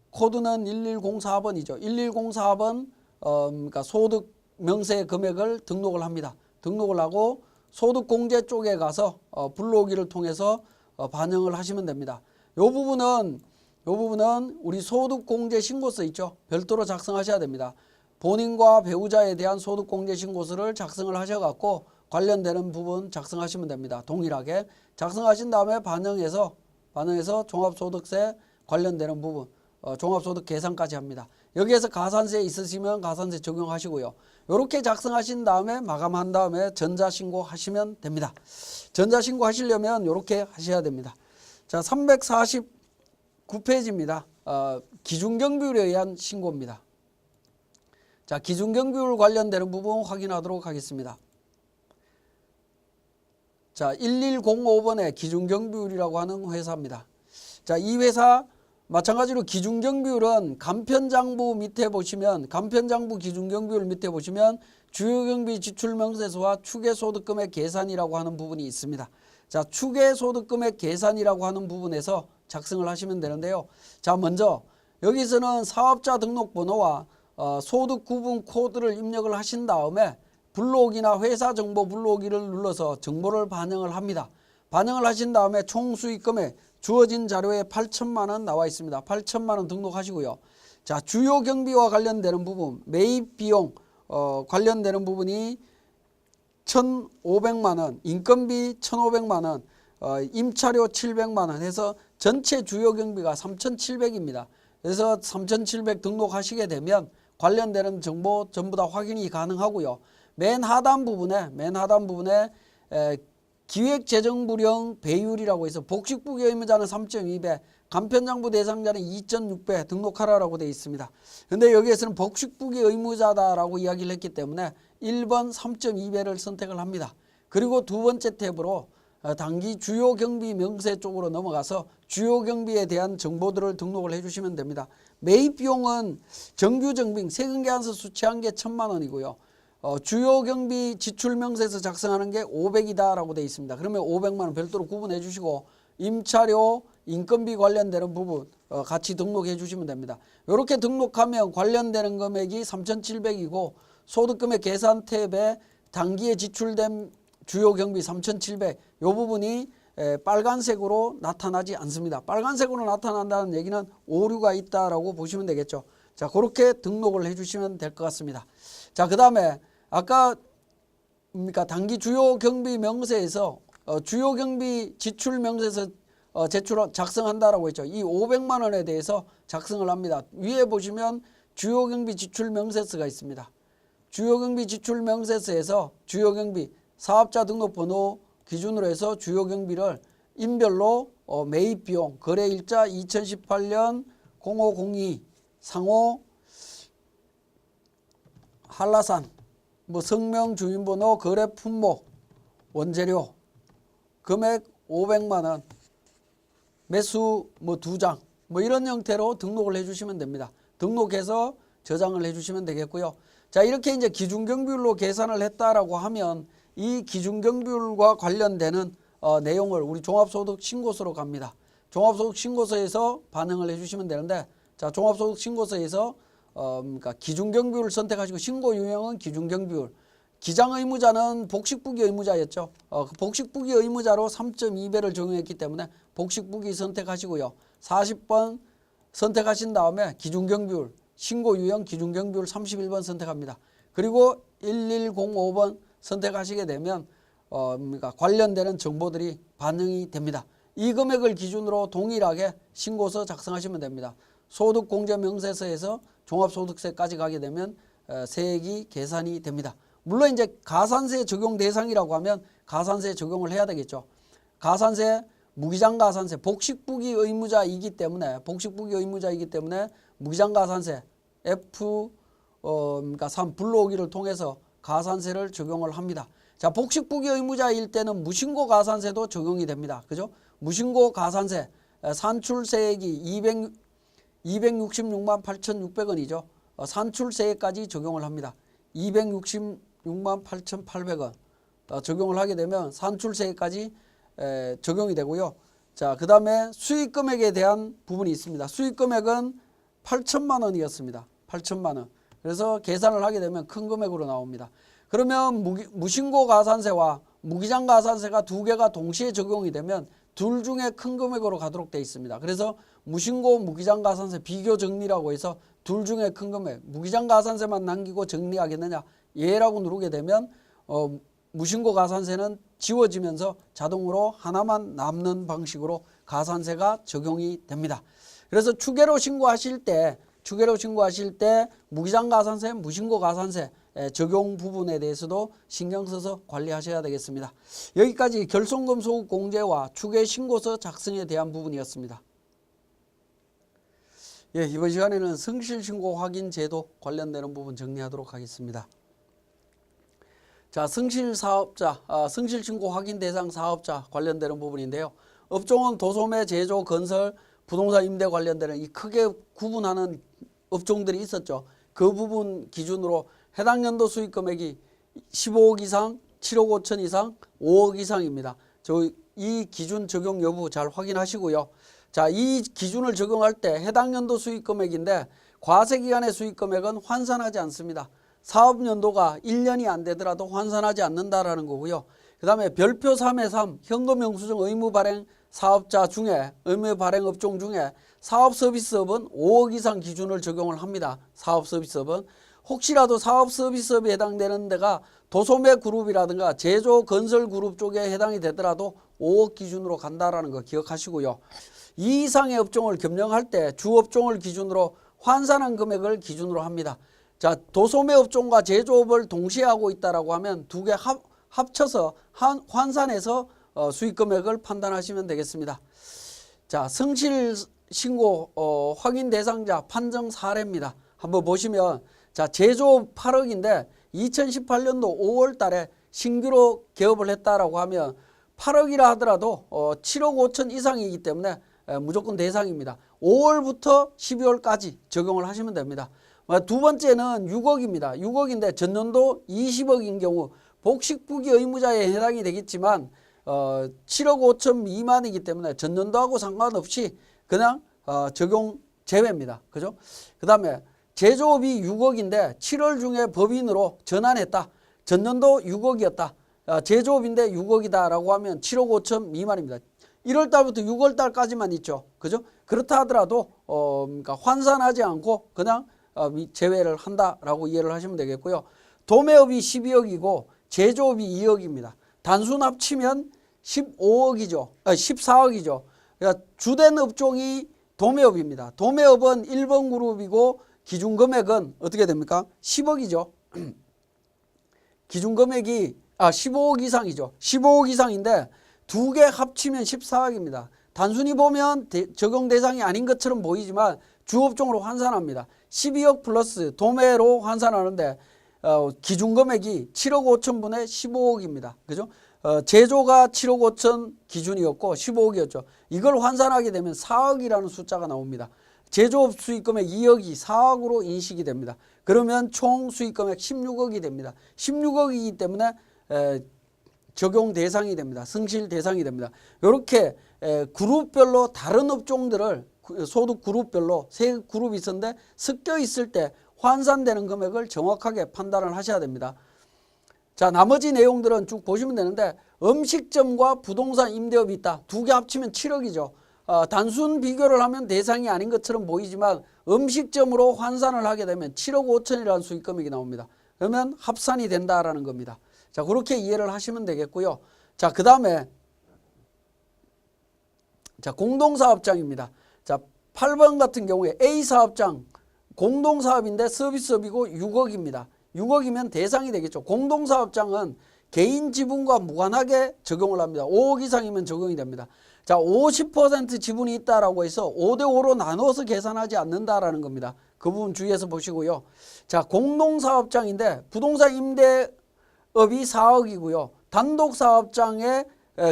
Speaker 1: 코드는 1104번이죠. 1104번 그러니까 소득 명세 금액을 등록을 합니다. 등록을 하고 소득공제 쪽에 가서 불러오기를 통해서 반영을 하시면 됩니다. 이 부분은 우리 소득공제 신고서 있죠. 별도로 작성하셔야 됩니다. 본인과 배우자에 대한 소득공제 신고서를 작성을 하셔갖고 관련되는 부분 작성하시면 됩니다. 동일하게 작성하신 다음에 반영해서 종합소득세 관련되는 부분 종합소득 계산까지 합니다. 여기에서 가산세 있으시면 가산세 적용하시고요. 이렇게 작성하신 다음에 마감한 다음에 전자신고 하시면 됩니다. 전자신고 하시려면 이렇게 하셔야 됩니다. 자, 349페이지입니다. 기준경비율에 의한 신고입니다. 자, 기준경비율 관련되는 부분 확인하도록 하겠습니다. 자, 1105번의 기준경비율이라고 하는 회사입니다. 자, 이 회사 마찬가지로 기준경비율은 간편장부 밑에 보시면 간편장부 기준경비율 밑에 보시면 주요경비 지출명세서와 추계소득금액 계산이라고 하는 부분이 있습니다. 자, 추계소득금액 계산이라고 하는 부분에서 작성을 하시면 되는데요. 자, 먼저 여기서는 사업자 등록번호와 소득 구분 코드를 입력을 하신 다음에 불러오기나 회사 정보 불러오기를 눌러서 정보를 반영을 합니다. 반영을 하신 다음에 총 수익금액 주어진 자료에 8천만 원 나와 있습니다. 8천만 원 등록하시고요. 자, 주요 경비와 관련되는 부분, 매입 비용 관련되는 부분이 1,500만 원, 인건비 1,500만 원, 임차료 700만 원 해서 전체 주요 경비가 3,700입니다. 그래서 3,700 등록하시게 되면 관련되는 정보 전부 다 확인이 가능하고요. 맨 하단 부분에 기획재정불용 배율이라고 해서 복식부기 의무자는 3.2배, 간편장부 대상자는 2.6배 등록하라고 되어 있습니다. 그런데 여기에서는 복식부기 의무자다라고 이야기를 했기 때문에 1번 3.2배를 선택을 합니다. 그리고 두 번째 탭으로 단기 주요 경비 명세 쪽으로 넘어가서 주요 경비에 대한 정보들을 등록을 해주시면 됩니다. 매입 비용은 정규 정빙 세금 계산서 수치 한 개 1,000만 원이고요. 주요 경비 지출 명세서 작성하는 게 500이다라고 되어 있습니다. 그러면 500만 원 별도로 구분해 주시고 임차료, 인건비 관련되는 부분 같이 등록해 주시면 됩니다. 이렇게 등록하면 관련되는 금액이 3,700이고 소득금액 계산 탭에 단기에 지출된 주요 경비 3,700 이 부분이 빨간색으로 나타나지 않습니다. 빨간색으로 나타난다는 얘기는 오류가 있다라고 보시면 되겠죠. 자, 그렇게 등록을 해주시면 될 것 같습니다. 자, 그 다음에 아까 단기 주요 경비 명세에서 주요 경비 지출 명세서 작성한다라고 했죠. 이 500만 원에 대해서 작성을 합니다. 위에 보시면 주요 경비 지출 명세서가 있습니다. 주요 경비 지출 명세서에서 주요 경비 사업자 등록번호 기준으로 해서 주요 경비를 인별로 매입 비용, 거래일자 2018년 0502 상호 한라산 성명 주민번호 거래 품목 원재료 금액 500만 원 매수 2장 이런 형태로 등록을 해주시면 됩니다. 등록해서 저장을 해주시면 되겠고요. 자, 이렇게 이제 기준경비율로 계산을 했다라고 하면 이 기준경비율과 관련되는 내용을 우리 종합소득신고서로 갑니다. 종합소득신고서에서 반영을 해주시면 되는데, 자, 종합소득신고서에서 기준경비율을 선택하시고 신고 유형은 기준경비율. 기장의무자는 복식부기 의무자였죠. 그 복식부기 의무자로 3.2배를 적용했기 때문에 복식부기 선택하시고요. 40번 선택하신 다음에 기준경비율, 신고 유형 기준경비율 31번 선택합니다. 그리고 1105번 선택하시게 되면 관련되는 정보들이 반영이 됩니다. 이 금액을 기준으로 동일하게 신고서 작성하시면 됩니다. 소득공제명세서에서 종합소득세까지 가게 되면 세액이 계산이 됩니다. 물론 이제 가산세 적용 대상이라고 하면 가산세 적용을 해야 되겠죠. 가산세, 무기장가산세, 복식부기 의무자이기 때문에 무기장가산세 F3 불러오기를 통해서 가산세를 적용을 합니다. 자, 복식부기 의무자일 때는 무신고 가산세도 적용이 됩니다. 그죠? 무신고 가산세 산출세액이 266만 8,600원이죠. 산출세액까지 적용을 합니다. 266만 8,800원 적용을 하게 되면 산출세액까지 적용이 되고요. 자, 그 다음에 수익금액에 대한 부분이 있습니다. 수익금액은 8천만 원이었습니다. 8천만 원. 그래서 계산을 하게 되면 큰 금액으로 나옵니다. 그러면 무신고 가산세와 무기장 가산세가 두 개가 동시에 적용이 되면 둘 중에 큰 금액으로 가도록 되어 있습니다. 그래서 무신고 무기장 가산세 비교 정리라고 해서 둘 중에 큰 금액, 무기장 가산세만 남기고 정리하겠느냐, 예라고 누르게 되면 무신고 가산세는 지워지면서 자동으로 하나만 남는 방식으로 가산세가 적용이 됩니다. 그래서 추계로 신고하실 때 무기장 가산세, 무신고 가산세 적용 부분에 대해서도 신경 써서 관리하셔야 되겠습니다. 여기까지 결손금 소득 공제와 추계 신고서 작성에 대한 부분이었습니다. 예, 이번 시간에는 성실신고 확인 제도 관련되는 부분 정리하도록 하겠습니다. 자, 성실사업자, 성실신고 확인 대상 사업자 관련되는 부분인데요. 업종은 도소매, 제조, 건설, 부동산 임대 관련되는 이 크게 구분하는 업종들이 있었죠. 그 부분 기준으로 해당 연도 수익 금액이 15억 이상, 7억 5천 이상, 5억 이상입니다. 이 기준 적용 여부 잘 확인하시고요. 자, 이 기준을 적용할 때 해당 연도 수익 금액인데 과세 기간의 수익 금액은 환산하지 않습니다. 사업 연도가 1년이 안 되더라도 환산하지 않는다라는 거고요. 그 다음에 별표 3의 3 현금 영수증 의무 발행 사업자 중에 의무 발행 업종 중에 사업 서비스업은 5억 이상 기준을 적용을 합니다. 사업 서비스업은 혹시라도 사업 서비스업에 해당되는 데가 도소매 그룹이라든가 제조 건설 그룹 쪽에 해당이 되더라도 5억 기준으로 간다라는 거 기억하시고요. 이 이상의 업종을 겸용할 때 주업종을 기준으로 환산한 금액을 기준으로 합니다. 자, 도소매 업종과 제조업을 동시에 하고 있다라고 하면 두 개 합쳐서 환산해서 수익 금액을 판단하시면 되겠습니다. 자, 성실신고 확인 대상자 판정 사례입니다. 한번 보시면 자, 제조업 8억인데 2018년도 5월 달에 신규로 개업을 했다라고 하면 8억이라 하더라도 7억 5천 이상이기 때문에 무조건 대상입니다. 5월부터 12월까지 적용을 하시면 됩니다. 두 번째는 6억입니다. 6억인데 전년도 20억인 경우 복식부기 의무자에 해당이 되겠지만 7억 5천 미만이기 때문에 전년도하고 상관없이 그냥 적용 제외입니다. 그죠? 그 다음에 제조업이 6억인데 7월 중에 법인으로 전환했다. 전년도 6억이었다. 제조업인데 6억이다 라고 하면 7억 5천 미만입니다. 1월 달부터 6월 달까지만 있죠. 그죠? 그렇다 하더라도 그러니까 환산하지 않고 그냥 제외를 한다라고 이해를 하시면 되겠고요. 도매업이 12억이고 제조업이 2억입니다. 단순 합치면 15억이죠. 14억이죠. 그러니까 주된 업종이 도매업입니다. 도매업은 1번 그룹이고 기준 금액은 어떻게 됩니까? 10억이죠. 기준 금액이 15억 이상이죠. 15억 이상인데 두 개 합치면 14억입니다. 단순히 보면 적용 대상이 아닌 것처럼 보이지만 주업종으로 환산합니다. 12억 플러스 도매로 환산하는데 기준 금액이 7억 5천 분의 15억입니다. 그죠? 제조가 7억 5천 기준이었고 15억이었죠. 이걸 환산하게 되면 4억이라는 숫자가 나옵니다. 제조업 수익금액 2억이 4억으로 인식이 됩니다. 그러면 총 수익금액 16억이 됩니다. 16억이기 때문에 적용 대상이 됩니다. 성실 대상이 됩니다. 이렇게 그룹별로 다른 업종들을 소득 그룹별로 세 그룹이 있었는데 섞여 있을 때 환산되는 금액을 정확하게 판단을 하셔야 됩니다. 자, 나머지 내용들은 쭉 보시면 되는데 음식점과 부동산 임대업이 있다. 두 개 합치면 7억이죠. 단순 비교를 하면 대상이 아닌 것처럼 보이지만 음식점으로 환산을 하게 되면 7억 5천이라는 수익금액이 나옵니다. 그러면 합산이 된다라는 겁니다. 자, 그렇게 이해를 하시면 되겠고요. 자, 그 다음에 자, 공동사업장입니다. 자, 8번 같은 경우에 A 사업장 공동사업인데 서비스업이고 6억입니다. 6억이면 대상이 되겠죠. 공동사업장은 개인 지분과 무관하게 적용을 합니다. 5억 이상이면 적용이 됩니다. 자, 50% 지분이 있다라고 해서 5대5로 나눠서 계산하지 않는다라는 겁니다. 그 부분 주의해서 보시고요. 자, 공동사업장인데 부동산 임대업이 4억이고요. 단독사업장의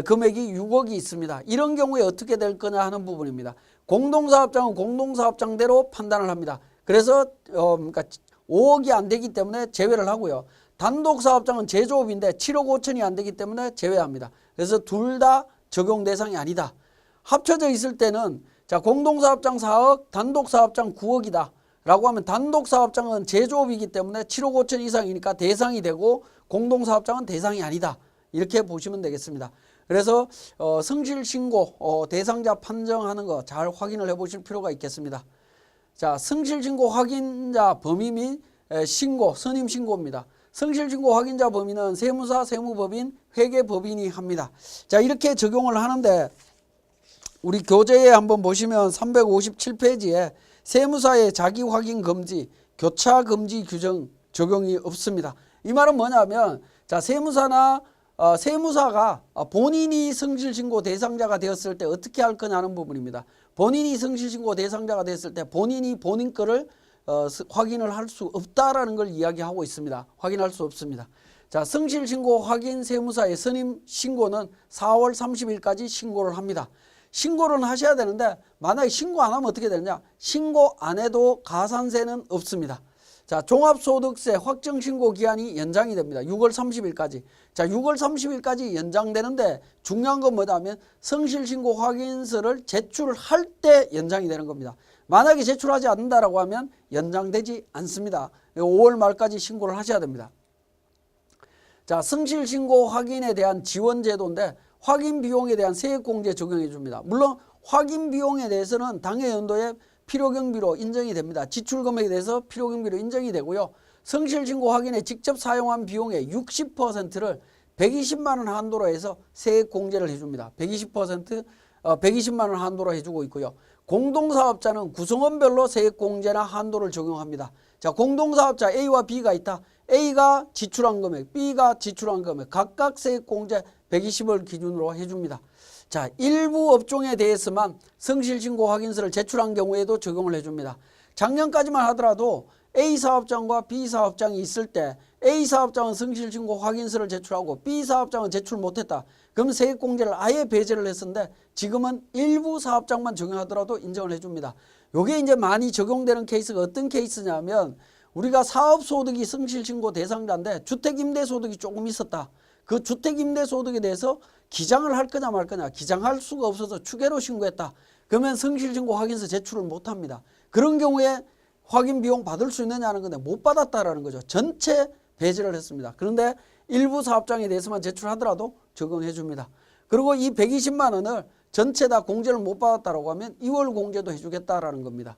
Speaker 1: 금액이 6억이 있습니다. 이런 경우에 어떻게 될 거냐 하는 부분입니다. 공동사업장은 공동사업장대로 판단을 합니다. 그래서 그러니까 5억이 안 되기 때문에 제외를 하고요. 단독사업장은 제조업인데 7억 5천이 안 되기 때문에 제외합니다. 그래서 둘 다 적용 대상이 아니다. 합쳐져 있을 때는 자, 공동사업장 4억, 단독사업장 9억이다 라고 하면 단독사업장은 제조업이기 때문에 7억 5천 이상이니까 대상이 되고 공동사업장은 대상이 아니다. 이렇게 보시면 되겠습니다. 그래서 성실신고 대상자 판정하는 거 잘 확인을 해 보실 필요가 있겠습니다. 자, 성실신고 확인자 범위 및 신고, 선임신고입니다. 성실신고 확인자 범위는 세무사, 세무법인, 회계법인이 합니다. 자, 이렇게 적용을 하는데 우리 교재에 한번 보시면 357페이지에 세무사의 자기확인 금지, 교차 금지 규정 적용이 없습니다. 이 말은 뭐냐면 자, 세무사나 세무사가 본인이 성실신고 대상자가 되었을 때 어떻게 할 거냐는 부분입니다. 본인이 성실신고 대상자가 됐을 때 본인이 본인 거를 확인을 할 수 없다라는 걸 이야기하고 있습니다. 확인할 수 없습니다. 자, 성실신고 확인 세무사의 선임 신고는 4월 30일까지 신고를 합니다. 신고를 하셔야 되는데 만약에 신고 안 하면 어떻게 되느냐? 신고 안 해도 가산세는 없습니다. 자, 종합소득세 확정신고 기한이 연장이 됩니다. 6월 30일까지. 자, 6월 30일까지 연장되는데 중요한 건 뭐냐면 성실신고 확인서를 제출할 때 연장이 되는 겁니다. 만약에 제출하지 않는다라고 하면 연장되지 않습니다. 5월 말까지 신고를 하셔야 됩니다. 자, 성실신고 확인에 대한 지원제도인데 확인 비용에 대한 세액공제 적용해 줍니다. 물론 확인 비용에 대해서는 당해 연도에 필요경비로 인정이 됩니다. 지출금액에 대해서 필요경비로 인정이 되고요. 성실신고 확인에 직접 사용한 비용의 60%를 120만 원 한도로 해서 세액공제를 해줍니다. 120만 원 한도로 해주고 있고요. 공동사업자는 구성원별로 세액공제나 한도를 적용합니다. 자, 공동사업자 A와 B가 있다. A가 지출한 금액, B가 지출한 금액 각각 세액공제 120을 기준으로 해줍니다. 자, 일부 업종에 대해서만 성실신고 확인서를 제출한 경우에도 적용을 해줍니다. 작년까지만 하더라도 A 사업장과 B 사업장이 있을 때 A 사업장은 성실신고 확인서를 제출하고 B 사업장은 제출 못했다. 그럼 세액공제를 아예 배제를 했었는데 지금은 일부 사업장만 적용하더라도 인정을 해줍니다. 이게 이제 많이 적용되는 케이스가 어떤 케이스냐면 우리가 사업소득이 성실신고 대상자인데 주택임대소득이 조금 있었다. 그 주택임대소득에 대해서 기장을 할 거냐 말 거냐. 기장할 수가 없어서 추계로 신고했다. 그러면 성실신고 확인서 제출을 못합니다. 그런 경우에 확인 비용 받을 수 있느냐는 건데 못 받았다라는 거죠. 전체 배제를 했습니다. 그런데 일부 사업장에 대해서만 제출하더라도 적용해 줍니다. 그리고 이 120만 원을 전체 다 공제를 못 받았다라고 하면 2월 공제도 해주겠다라는 겁니다.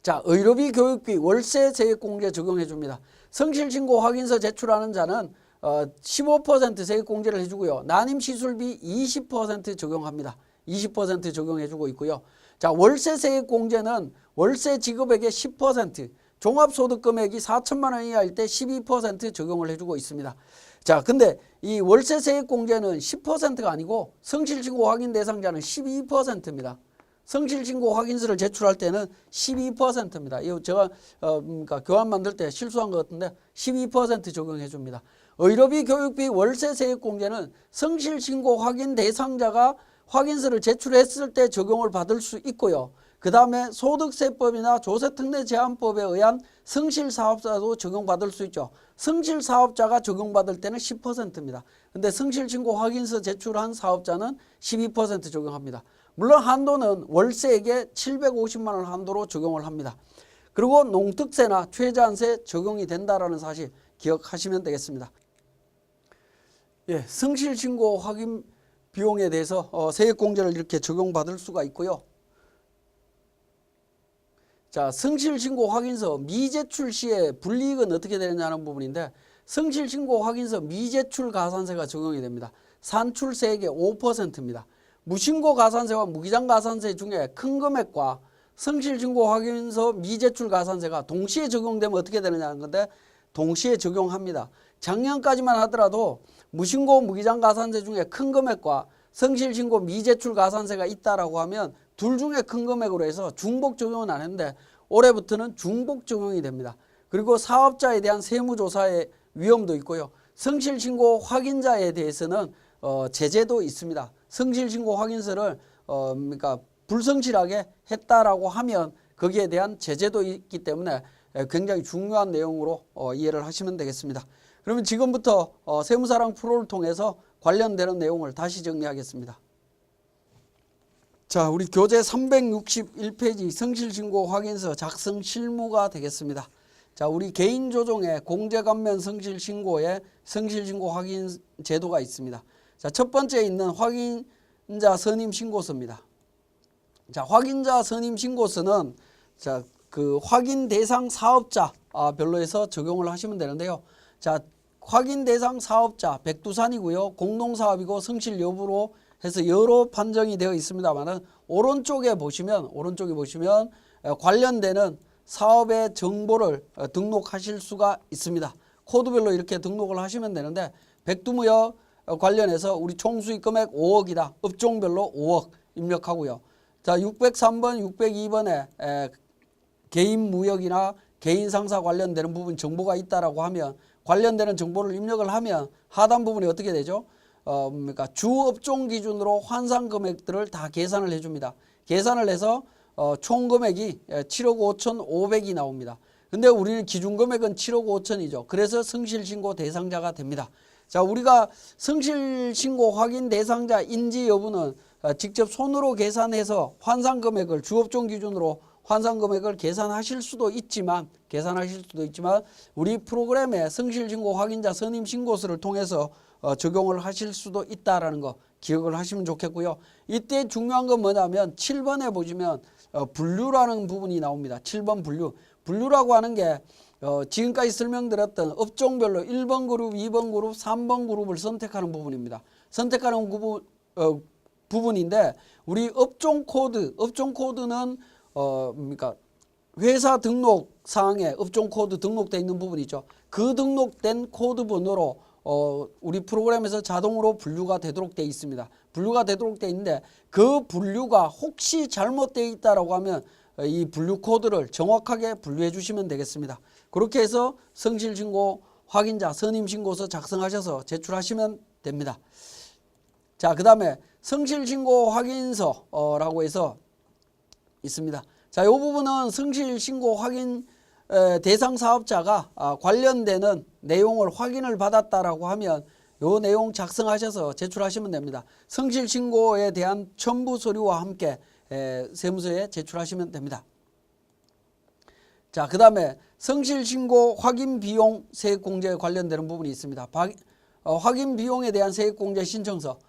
Speaker 1: 자, 의료비, 교육비, 월세 세액공제 적용해 줍니다. 성실신고 확인서 제출하는 자는 15% 세액공제를 해주고요. 난임시술비 20% 적용합니다. 20% 적용해주고 있고요. 자, 월세 세액공제는 월세 지급액의 10%, 종합소득금액이 4천만 원 이하일 때 12% 적용을 해주고 있습니다. 자, 근데 이 월세 세액공제는 10%가 아니고 성실신고 확인 대상자는 12%입니다. 성실신고 확인서를 제출할 때는 12%입니다. 이거 제가 그러니까 교환 만들 때 실수한 것 같은데 12% 적용해 줍니다. 의료비, 교육비, 월세 세액공제는 성실신고 확인 대상자가 확인서를 제출했을 때 적용을 받을 수 있고요. 그 다음에 소득세법이나 조세특례제한법에 의한 성실사업자도 적용받을 수 있죠. 성실사업자가 적용받을 때는 10%입니다. 근데 성실신고 확인서 제출한 사업자는 12% 적용합니다. 물론 한도는 월세액에 750만 원 한도로 적용을 합니다. 그리고 농특세나 최저한세 적용이 된다라는 사실 기억하시면 되겠습니다. 예, 성실신고 확인 비용에 대해서 세액공제를 이렇게 적용받을 수가 있고요. 자, 성실신고 확인서 미제출 시에 불이익은 어떻게 되느냐는 부분인데 성실신고 확인서 미제출 가산세가 적용이 됩니다. 산출세액의 5%입니다. 무신고 가산세와 무기장 가산세 중에 큰 금액과 성실신고 확인서 미제출 가산세가 동시에 적용되면 어떻게 되느냐는 건데 동시에 적용합니다. 작년까지만 하더라도 무신고 무기장 가산세 중에 큰 금액과 성실신고 미제출 가산세가 있다라고 하면 둘 중에 큰 금액으로 해서 중복 적용은 안 했는데 올해부터는 중복 적용이 됩니다. 그리고 사업자에 대한 세무조사의 위험도 있고요. 성실신고 확인자에 대해서는 제재도 있습니다. 성실신고 확인서를 그러니까 불성실하게 했다라고 하면 거기에 대한 제재도 있기 때문에 굉장히 중요한 내용으로 이해를 하시면 되겠습니다. 그러면 지금부터 세무사랑 프로를 통해서 관련되는 내용을 다시 정리하겠습니다. 자, 우리 교재 361페이지 성실신고 확인서 작성 실무가 되겠습니다. 자, 우리 개인조정의 공제감면 성실신고에 성실신고 확인 제도가 있습니다. 자, 첫 번째 있는 확인자 선임 신고서입니다. 자, 확인자 선임 신고서는 자, 그 확인 대상 사업자 별로 해서 적용을 하시면 되는데요. 자, 확인 대상 사업자 백두산이고요. 공동사업이고 성실 여부로 해서 여러 판정이 되어 있습니다만은 오른쪽에 보시면 관련되는 사업의 정보를 등록하실 수가 있습니다. 코드별로 이렇게 등록을 하시면 되는데 백두무역 관련해서 우리 총수익 금액 5억이다. 업종별로 5억 입력하고요. 자, 603번, 602번에 개인 무역이나 개인 상사 관련되는 부분 정보가 있다라고 하면 관련되는 정보를 입력을 하면 하단 부분이 어떻게 되죠? 그러니까 주 업종 기준으로 환산 금액들을 다 계산을 해줍니다. 계산을 해서 총 금액이 7억 5,500이 나옵니다. 근데 우리는 기준 금액은 7억 5천이죠. 그래서 성실신고 대상자가 됩니다. 자, 우리가 성실신고 확인 대상자인지 여부는 직접 손으로 계산해서 환산 금액을 주업종 기준으로 환산 금액을 계산하실 수도 있지만 우리 프로그램에 성실신고 확인자 선임신고서를 통해서 적용을 하실 수도 있다라는 거 기억을 하시면 좋겠고요. 이때 중요한 건 뭐냐면 7번에 보시면 분류라는 부분이 나옵니다. 7번 분류. 분류라고 하는 게 지금까지 설명드렸던 업종별로 1번 그룹, 2번 그룹, 3번 그룹을 선택하는 부분입니다. 선택하는 부분인데 우리 업종 코드는 그러니까 회사 등록 사항에 업종 코드 등록되어 있는 부분이 있죠. 그 등록된 코드 번호로 우리 프로그램에서 자동으로 분류가 되도록 되어 있습니다. 분류가 되도록 되어 있는데 그 분류가 혹시 잘못되어 있다라고 하면 이 분류 코드를 정확하게 분류해 주시면 되겠습니다. 그렇게 해서 성실신고 확인자 선임신고서 작성하셔서 제출하시면 됩니다. 자, 그 다음에 성실신고 확인서라고 해서 있습니다. 자, 이 부분은 성실신고 확인 대상 사업자가 관련되는 내용을 확인을 받았다라고 하면 이 내용 작성하셔서 제출하시면 됩니다. 성실신고에 대한 첨부 서류와 함께 세무서에 제출하시면 됩니다. 자, 그 다음에 성실신고 확인 비용 세액공제에 관련되는 부분이 있습니다. 확인 비용에 대한 세액공제 신청서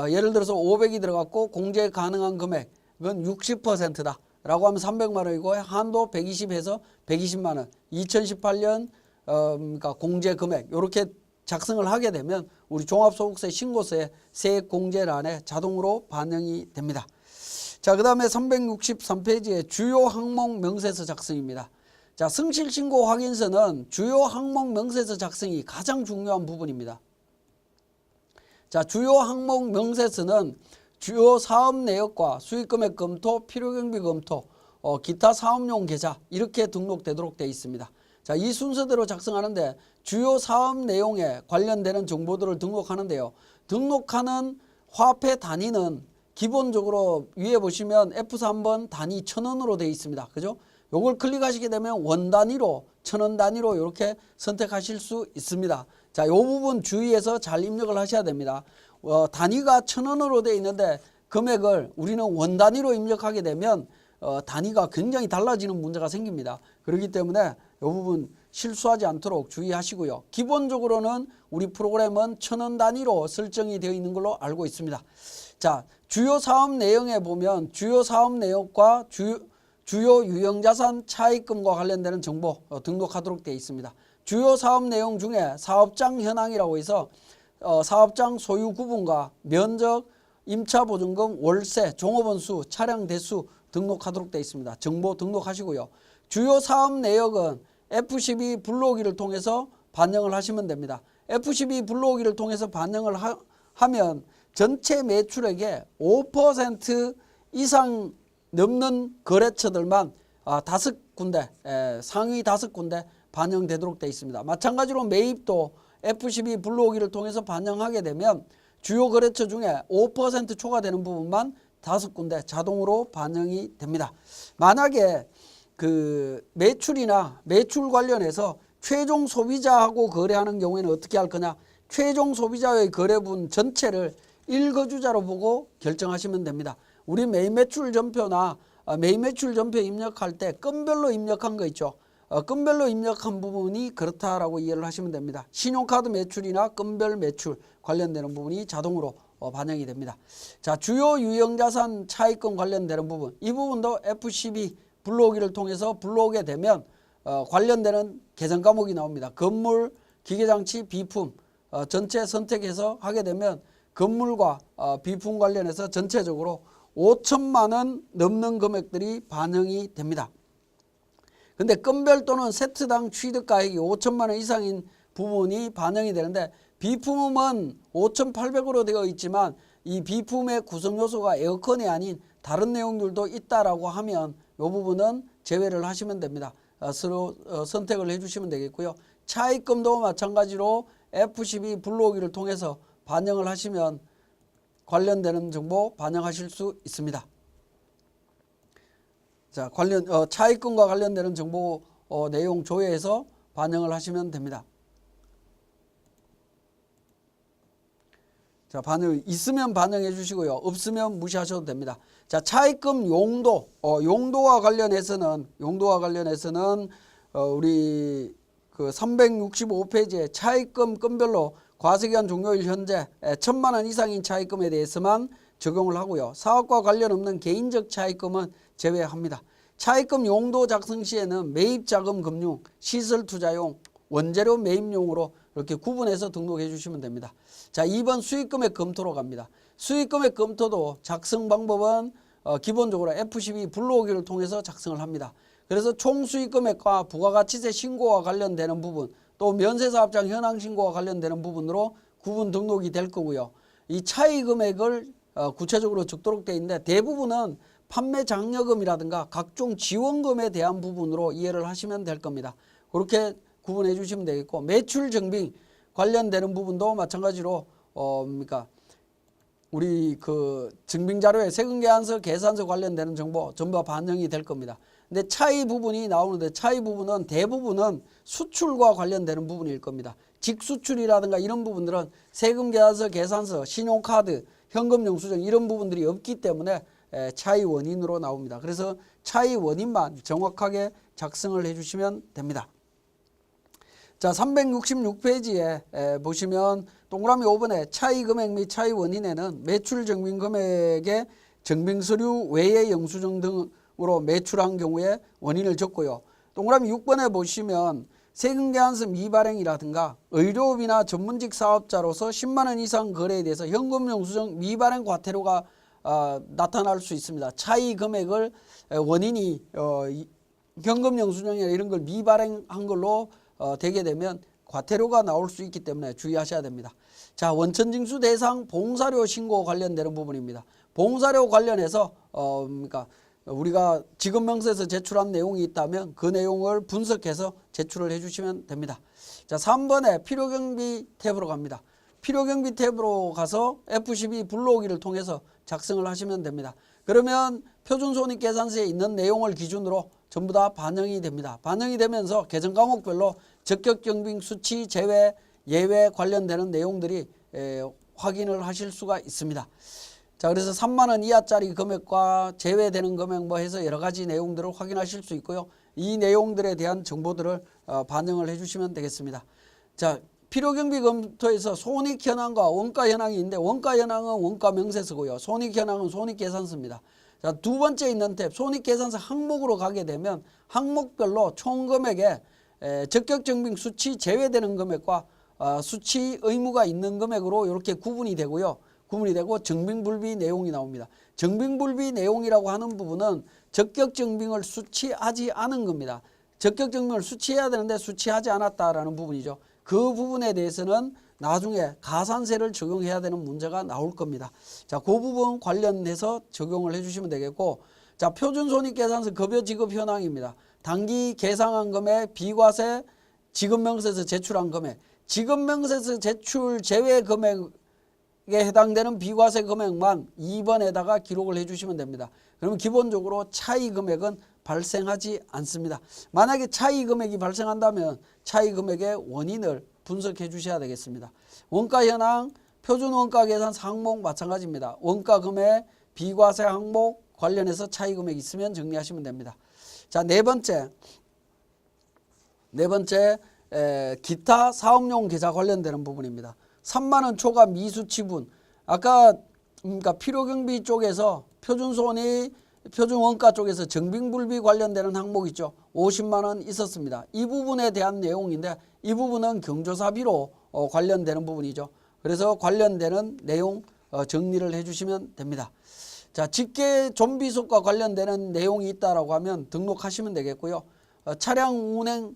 Speaker 1: 예를 들어서 500이 들어갔고 공제 가능한 금액은 60%다 라고 하면 300만 원이고 한도 120에서 120만 원 2018년 그러니까 공제 금액 이렇게 작성을 하게 되면 우리 종합소득세 신고서의 세액공제란에 자동으로 반영이 됩니다. 자, 그 다음에 363페이지에 주요 항목 명세서 작성입니다. 자, 성실신고 확인서는 주요 항목 명세서 작성이 가장 중요한 부분입니다. 자, 주요 항목 명세서는 주요 사업 내역과 수익금액 검토, 필요경비 검토, 기타 사업용 계좌 이렇게 등록되도록 되어 있습니다. 자, 이 순서대로 작성하는데 주요 사업 내용에 관련되는 정보들을 등록하는데요. 등록하는 화폐 단위는 기본적으로 위에 보시면 F3번 단위 1,000원으로 되어 있습니다. 그죠? 요걸 클릭하시게 되면 원 단위로 1,000원 단위로 이렇게 선택하실 수 있습니다. 자, 요 부분 주의해서 잘 입력을 하셔야 됩니다. 단위가 1,000원으로 되어 있는데 금액을 우리는 원 단위로 입력하게 되면 단위가 굉장히 달라지는 문제가 생깁니다. 그렇기 때문에 이 부분 실수하지 않도록 주의하시고요. 기본적으로는 우리 프로그램은 1,000원 단위로 설정이 되어 있는 걸로 알고 있습니다. 자, 주요 사업 내용에 보면 주요 사업 내역과 주요 유형자산 차입금과 관련되는 정보 등록하도록 되어 있습니다. 주요 사업 내용 중에 사업장 현황이라고 해서 사업장 소유 구분과 면적, 임차보증금, 월세, 종업원 수, 차량 대수 등록하도록 되어 있습니다. 정보 등록하시고요. 주요 사업 내역은 F12 불러오기를 통해서 반영을 하시면 됩니다. F12 불러오기를 통해서 반영을 하면 전체 매출액의 5% 이상 넘는 거래처들만 5군데, 상위 5군데 반영되도록 되어 있습니다. 마찬가지로 매입도 F12 불러오기를 통해서 반영하게 되면 주요 거래처 중에 5% 초과되는 부분만 5군데 자동으로 반영이 됩니다. 만약에 그 매출이나 매출 관련해서 최종 소비자하고 거래하는 경우에는 어떻게 할 거냐? 최종 소비자의 거래분 전체를 1거주자로 보고 결정하시면 됩니다. 우리 매입 매출 전표나 매입 매출 전표 입력할 때 건별로 입력한 거 있죠. 건별로 입력한 부분이 그렇다라고 이해를 하시면 됩니다. 신용카드 매출이나 건별 매출 관련되는 부분이 자동으로 반영이 됩니다. 자, 주요 유형자산 차입금 관련되는 부분, 이 부분도 F12 불러오기를 통해서 불러오게 되면 관련되는 계산 과목이 나옵니다. 건물, 기계장치, 비품 전체 선택해서 하게 되면 건물과 비품 관련해서 전체적으로 5천만 원 넘는 금액들이 반영이 됩니다. 근데 건별 또는 세트당 취득가액이 5천만 원 이상인 부분이 반영이 되는데 비품은 5,800으로 되어 있지만 이 비품의 구성 요소가 에어컨이 아닌 다른 내용들도 있다라고 하면 이 부분은 제외를 하시면 됩니다. 서로 선택을 해주시면 되겠고요. 차입금도 마찬가지로 F12 불러오기를 통해서 반영을 하시면 관련되는 정보 반영하실 수 있습니다. 자, 차입금과 관련되는 정보 내용 조회해서 반영을 하시면 됩니다. 자, 있으면 반영해 주시고요. 없으면 무시하셔도 됩니다. 자, 차입금 용도와 관련해서는 우리 그 365페이지에 차입금 건별로 과세기한 종료일 현재 1,000만 원 이상인 차입금에 대해서만 적용을 하고요. 사업과 관련 없는 개인적 차입금은 제외합니다. 차입금 용도 작성 시에는 매입자금 금융, 시설 투자용, 원재료 매입용으로 이렇게 구분해서 등록해 주시면 됩니다. 자, 2번 수익금액 검토로 갑니다. 수익금액 검토도 작성 방법은 기본적으로 F12 불러오기를 통해서 작성을 합니다. 그래서 총 수익금액과 부가가치세 신고와 관련되는 부분, 또 면세사업장 현황 신고와 관련되는 부분으로 구분 등록이 될 거고요. 이 차이금액을 구체적으로 적도록 되어 있는데 대부분은 판매 장려금이라든가 각종 지원금에 대한 부분으로 이해를 하시면 될 겁니다. 그렇게 구분해 주시면 되겠고, 매출 증빙 관련되는 부분도 마찬가지로 우리 그 증빙자료에 세금계산서, 계산서 관련되는 정보 전부 반영이 될 겁니다. 근데 차이 부분이 나오는데 차이 부분은 대부분은 수출과 관련되는 부분일 겁니다. 직수출이라든가 이런 부분들은 세금계산서, 계산서, 신용카드, 현금영수증 이런 부분들이 없기 때문에 차이 원인으로 나옵니다. 그래서 차이 원인만 정확하게 작성을 해주시면 됩니다. 자, 366페이지에 보시면 동그라미 5번에 차이 금액 및 차이 원인에는 매출 증빙 금액의 증빙 서류 외의 영수증 등으로 매출한 경우에 원인을 적고요. 동그라미 6번에 보시면 세금계산서 미발행이라든가 의료업이나 전문직 사업자로서 10만 원 이상 거래에 대해서 현금영수증 미발행 과태료가 나타날 수 있습니다. 차이 금액을 원인이 현금영수증이나 이런 걸 미발행한 걸로 되게 되면 과태료가 나올 수 있기 때문에 주의하셔야 됩니다. 자, 원천징수 대상 봉사료 신고 관련되는 부분입니다. 봉사료 관련해서 우리가 지급명세에서 제출한 내용이 있다면 그 내용을 분석해서 제출을 해주시면 됩니다. 자, 3번에 필요경비 탭으로 갑니다. 필요경비 탭으로 가서 F12 불러오기를 통해서 작성을 하시면 됩니다. 그러면 표준손익계산서에 있는 내용을 기준으로 전부 다 반영이 됩니다. 반영이 되면서 계정 과목별로 적격증빙 수치 제외 예외 관련되는 내용들이 확인을 하실 수가 있습니다. 자, 그래서 3만 원 이하짜리 금액과 제외되는 금액 뭐 해서 여러 가지 내용들을 확인하실 수 있고요. 이 내용들에 대한 정보들을 반영을 해주시면 되겠습니다. 자, 필요경비 검토에서 손익현황과 원가현황이 있는데 원가현황은 원가명세서고요. 손익현황은 손익계산서입니다. 자, 두 번째 있는 탭 손익계산서 항목으로 가게 되면 항목별로 총금액에 적격증빙 수치 제외되는 금액과 수치 의무가 있는 금액으로 이렇게 구분이 되고요. 구분이 되고 증빙불비 내용이 나옵니다. 증빙불비 내용이라고 하는 부분은 적격증빙을 수치하지 않은 겁니다. 적격증빙을 수치해야 되는데 수치하지 않았다라는 부분이죠. 그 부분에 대해서는 나중에 가산세를 적용해야 되는 문제가 나올 겁니다. 자, 그 부분 관련해서 적용을 해주시면 되겠고, 자, 표준손익계산서 급여 지급 현황입니다. 당기 계상한 금액, 비과세, 지급명세에서 제출한 금액, 지급명세에서 제출 제외 금액에 해당되는 비과세 금액만 2번에다가 기록을 해주시면 됩니다. 그러면 기본적으로 차이 금액은 발생하지 않습니다. 만약에 차이 금액이 발생한다면 차이 금액의 원인을 분석해 주셔야 되겠습니다. 원가 현황, 표준 원가 계산 항목 마찬가지입니다. 원가 금액, 비과세 항목 관련해서 차이 금액 있으면 정리하시면 됩니다. 자, 네 번째 기타 사업용 계좌 관련되는 부분입니다. 3만 원 초과 미수치분. 아까 필요경비 쪽에서 표준 원가 쪽에서 증빙불비 관련되는 항목 있죠. 50만 원 있었습니다. 이 부분에 대한 내용인데 이 부분은 경조사비로 관련되는 부분이죠. 그래서 관련되는 내용 정리를 해주시면 됩니다. 자, 직계 좀비속과 관련되는 내용이 있다라고 하면 등록하시면 되겠고요. 차량 운행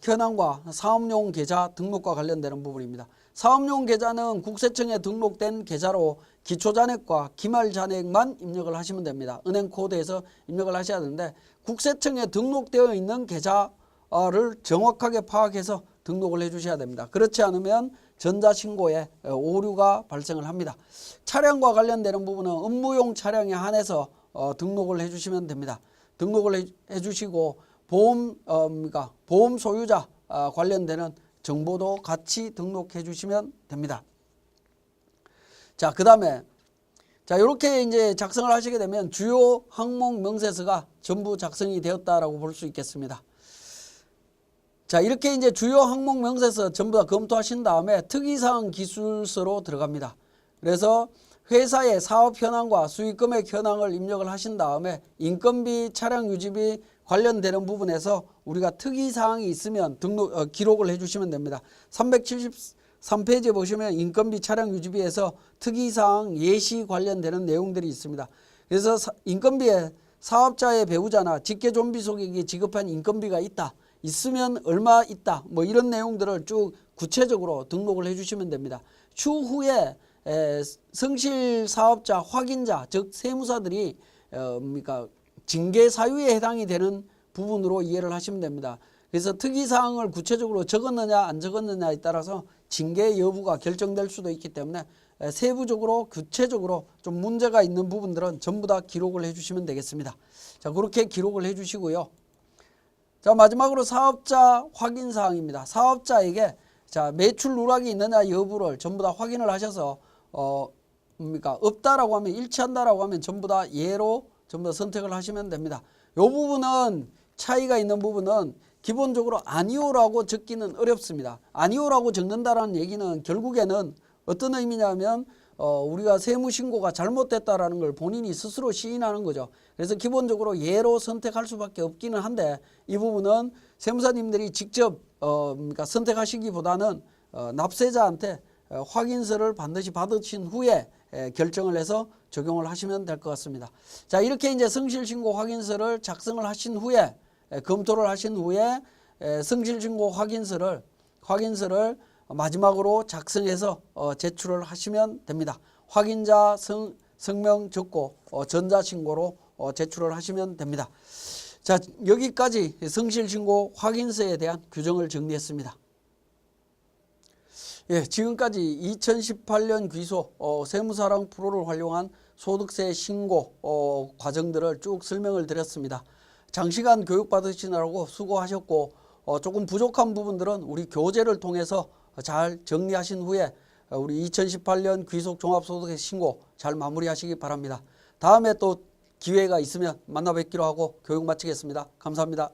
Speaker 1: 현황과 사업용 계좌 등록과 관련되는 부분입니다. 사업용 계좌는 국세청에 등록된 계좌로 기초잔액과 기말잔액만 입력을 하시면 됩니다. 은행 코드에서 입력을 하셔야 되는데 국세청에 등록되어 있는 계좌를 정확하게 파악해서 등록을 해 주셔야 됩니다. 그렇지 않으면 전자신고에 오류가 발생을 합니다. 차량과 관련되는 부분은 업무용 차량에 한해서 등록을 해 주시면 됩니다. 등록을 해 주시고 보험 소유자 관련되는 정보도 같이 등록해 주시면 됩니다. 자, 그 다음에 이렇게 이제 작성을 하시게 되면 주요 항목 명세서가 전부 작성이 되었다라고 볼 수 있겠습니다. 자, 이렇게 이제 주요 항목 명세서 전부 다 검토하신 다음에 특이사항 기술서로 들어갑니다. 그래서 회사의 사업 현황과 수익금액 현황을 입력을 하신 다음에 인건비, 차량 유지비 관련되는 부분에서 우리가 특이사항이 있으면 기록을 해주시면 됩니다. 373페이지에 보시면 인건비, 차량 유지비에서 특이사항 예시 관련되는 내용들이 있습니다. 그래서 인건비에 사업자의 배우자나 직계존비속에게 지급한 인건비가 있으면 얼마 있다, 뭐 이런 내용들을 쭉 구체적으로 등록을 해주시면 됩니다. 추후에 성실 사업자 확인자, 즉 세무사들이 징계 사유에 해당이 되는 부분으로 이해를 하시면 됩니다. 그래서 특이사항을 구체적으로 적었느냐 안 적었느냐에 따라서 징계 여부가 결정될 수도 있기 때문에 세부적으로 구체적으로 좀 문제가 있는 부분들은 전부 다 기록을 해주시면 되겠습니다. 자, 그렇게 기록을 해주시고요. 자, 마지막으로 사업자 확인사항입니다. 사업자에게 매출 누락이 있느냐 여부를 전부 다 확인을 하셔서 없다라고 하면, 일치한다라고 하면 전부 다 예로 전부 다 선택을 하시면 됩니다. 이 부분은 차이가 있는 부분은 기본적으로 아니오라고 적기는 어렵습니다. 아니오라고 적는다라는 얘기는 결국에는 어떤 의미냐면 우리가 세무신고가 잘못됐다라는 걸 본인이 스스로 시인하는 거죠. 그래서 기본적으로 예로 선택할 수밖에 없기는 한데 이 부분은 세무사님들이 직접 선택하시기보다는 납세자한테 확인서를 반드시 받으신 후에 결정을 해서 적용을 하시면 될 것 같습니다. 자, 이렇게 이제 성실신고 확인서를 작성을 하신 후에 검토를 하신 후에 성실신고 확인서를 마지막으로 작성해서 제출을 하시면 됩니다. 확인자 성명 적고 전자신고로 제출을 하시면 됩니다. 자, 여기까지 성실신고 확인서에 대한 규정을 정리했습니다. 예, 지금까지 2018년 귀소 세무사랑 프로를 활용한 소득세 신고 과정들을 쭉 설명을 드렸습니다. 장시간 교육받으시느라고 수고하셨고 조금 부족한 부분들은 우리 교재를 통해서 잘 정리하신 후에 우리 2018년 귀속 종합소득세 신고 잘 마무리하시기 바랍니다. 다음에 또 기회가 있으면 만나 뵙기로 하고 교육 마치겠습니다. 감사합니다.